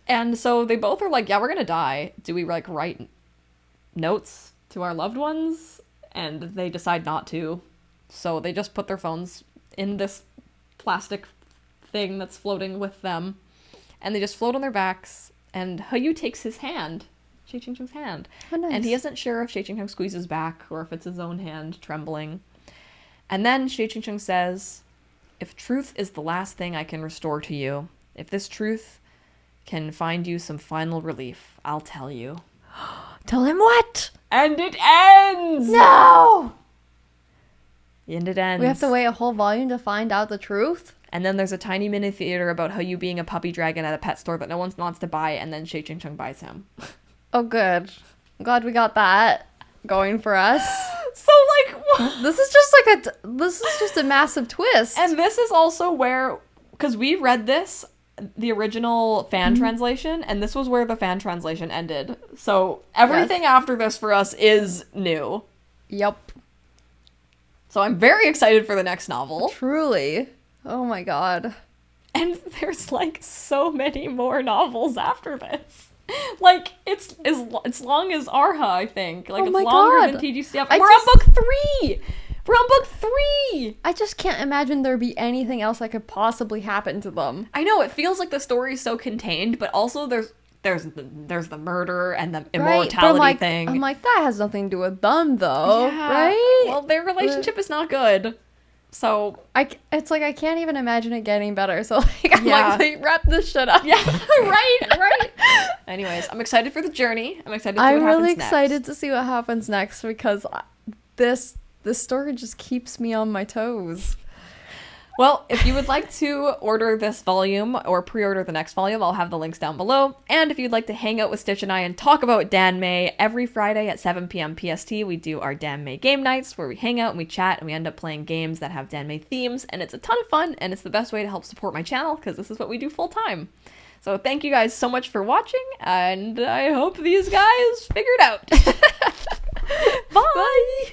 And so they both are like, yeah, we're gonna die. Do we like write notes to our loved ones? And they decide not to. So they just put their phones in this plastic thing that's floating with them. And they just float on their backs. And Yu takes his hand, Xie Qingcheng's hand. Oh, nice. And he isn't sure if Xie Qingcheng squeezes back or if it's his own hand trembling. And then Xie Qingcheng says, if truth is the last thing I can restore to you, if this truth can find you some final relief, I'll tell you. Tell him what? And it ends! No! And it ends. We have to wait a whole volume to find out the truth? And then there's a tiny mini theater about Yu being a puppy dragon at a pet store that no one wants to buy, and then Xie Qingcheng buys him. Oh, good. I'm glad we got that going for us. So, like, This is just a massive twist. and this is also where, because we read this, the original fan translation, and this was where the fan translation ended. So everything after this for us is new. Yep. So I'm very excited for the next novel. Truly. Oh my god. And there's like so many more novels after this. Like it's long as Arha, I think. Like Oh it's my longer God. than TGCF. I We're just- on book 3. We're on book 3. I just can't imagine there be anything else that could possibly happen to them. I know it feels like the story's so contained, but also there's the murder and the Right? immortality But I'm like, thing. I'm like, that has nothing to do with them though, Yeah. right? Well, their relationship is not good. So It's like I can't even imagine it getting better. So like, I'm Yeah. like, wait, wrap this shit up. yeah, right. Anyways, I'm excited for the journey. I'm excited to see I'm what happens really next. excited to see what happens next because this story just keeps me on my toes. Well, if you would like to order this volume or pre-order the next volume, I'll have the links down below. And if you'd like to hang out with Stitch and I and talk about Danmei, every Friday at 7 p.m. PST, we do our Danmei game nights where we hang out and we chat and we end up playing games that have Danmei themes. And it's a ton of fun and it's the best way to help support my channel because this is what we do full time. So thank you guys so much for watching and I hope these guys figure it out.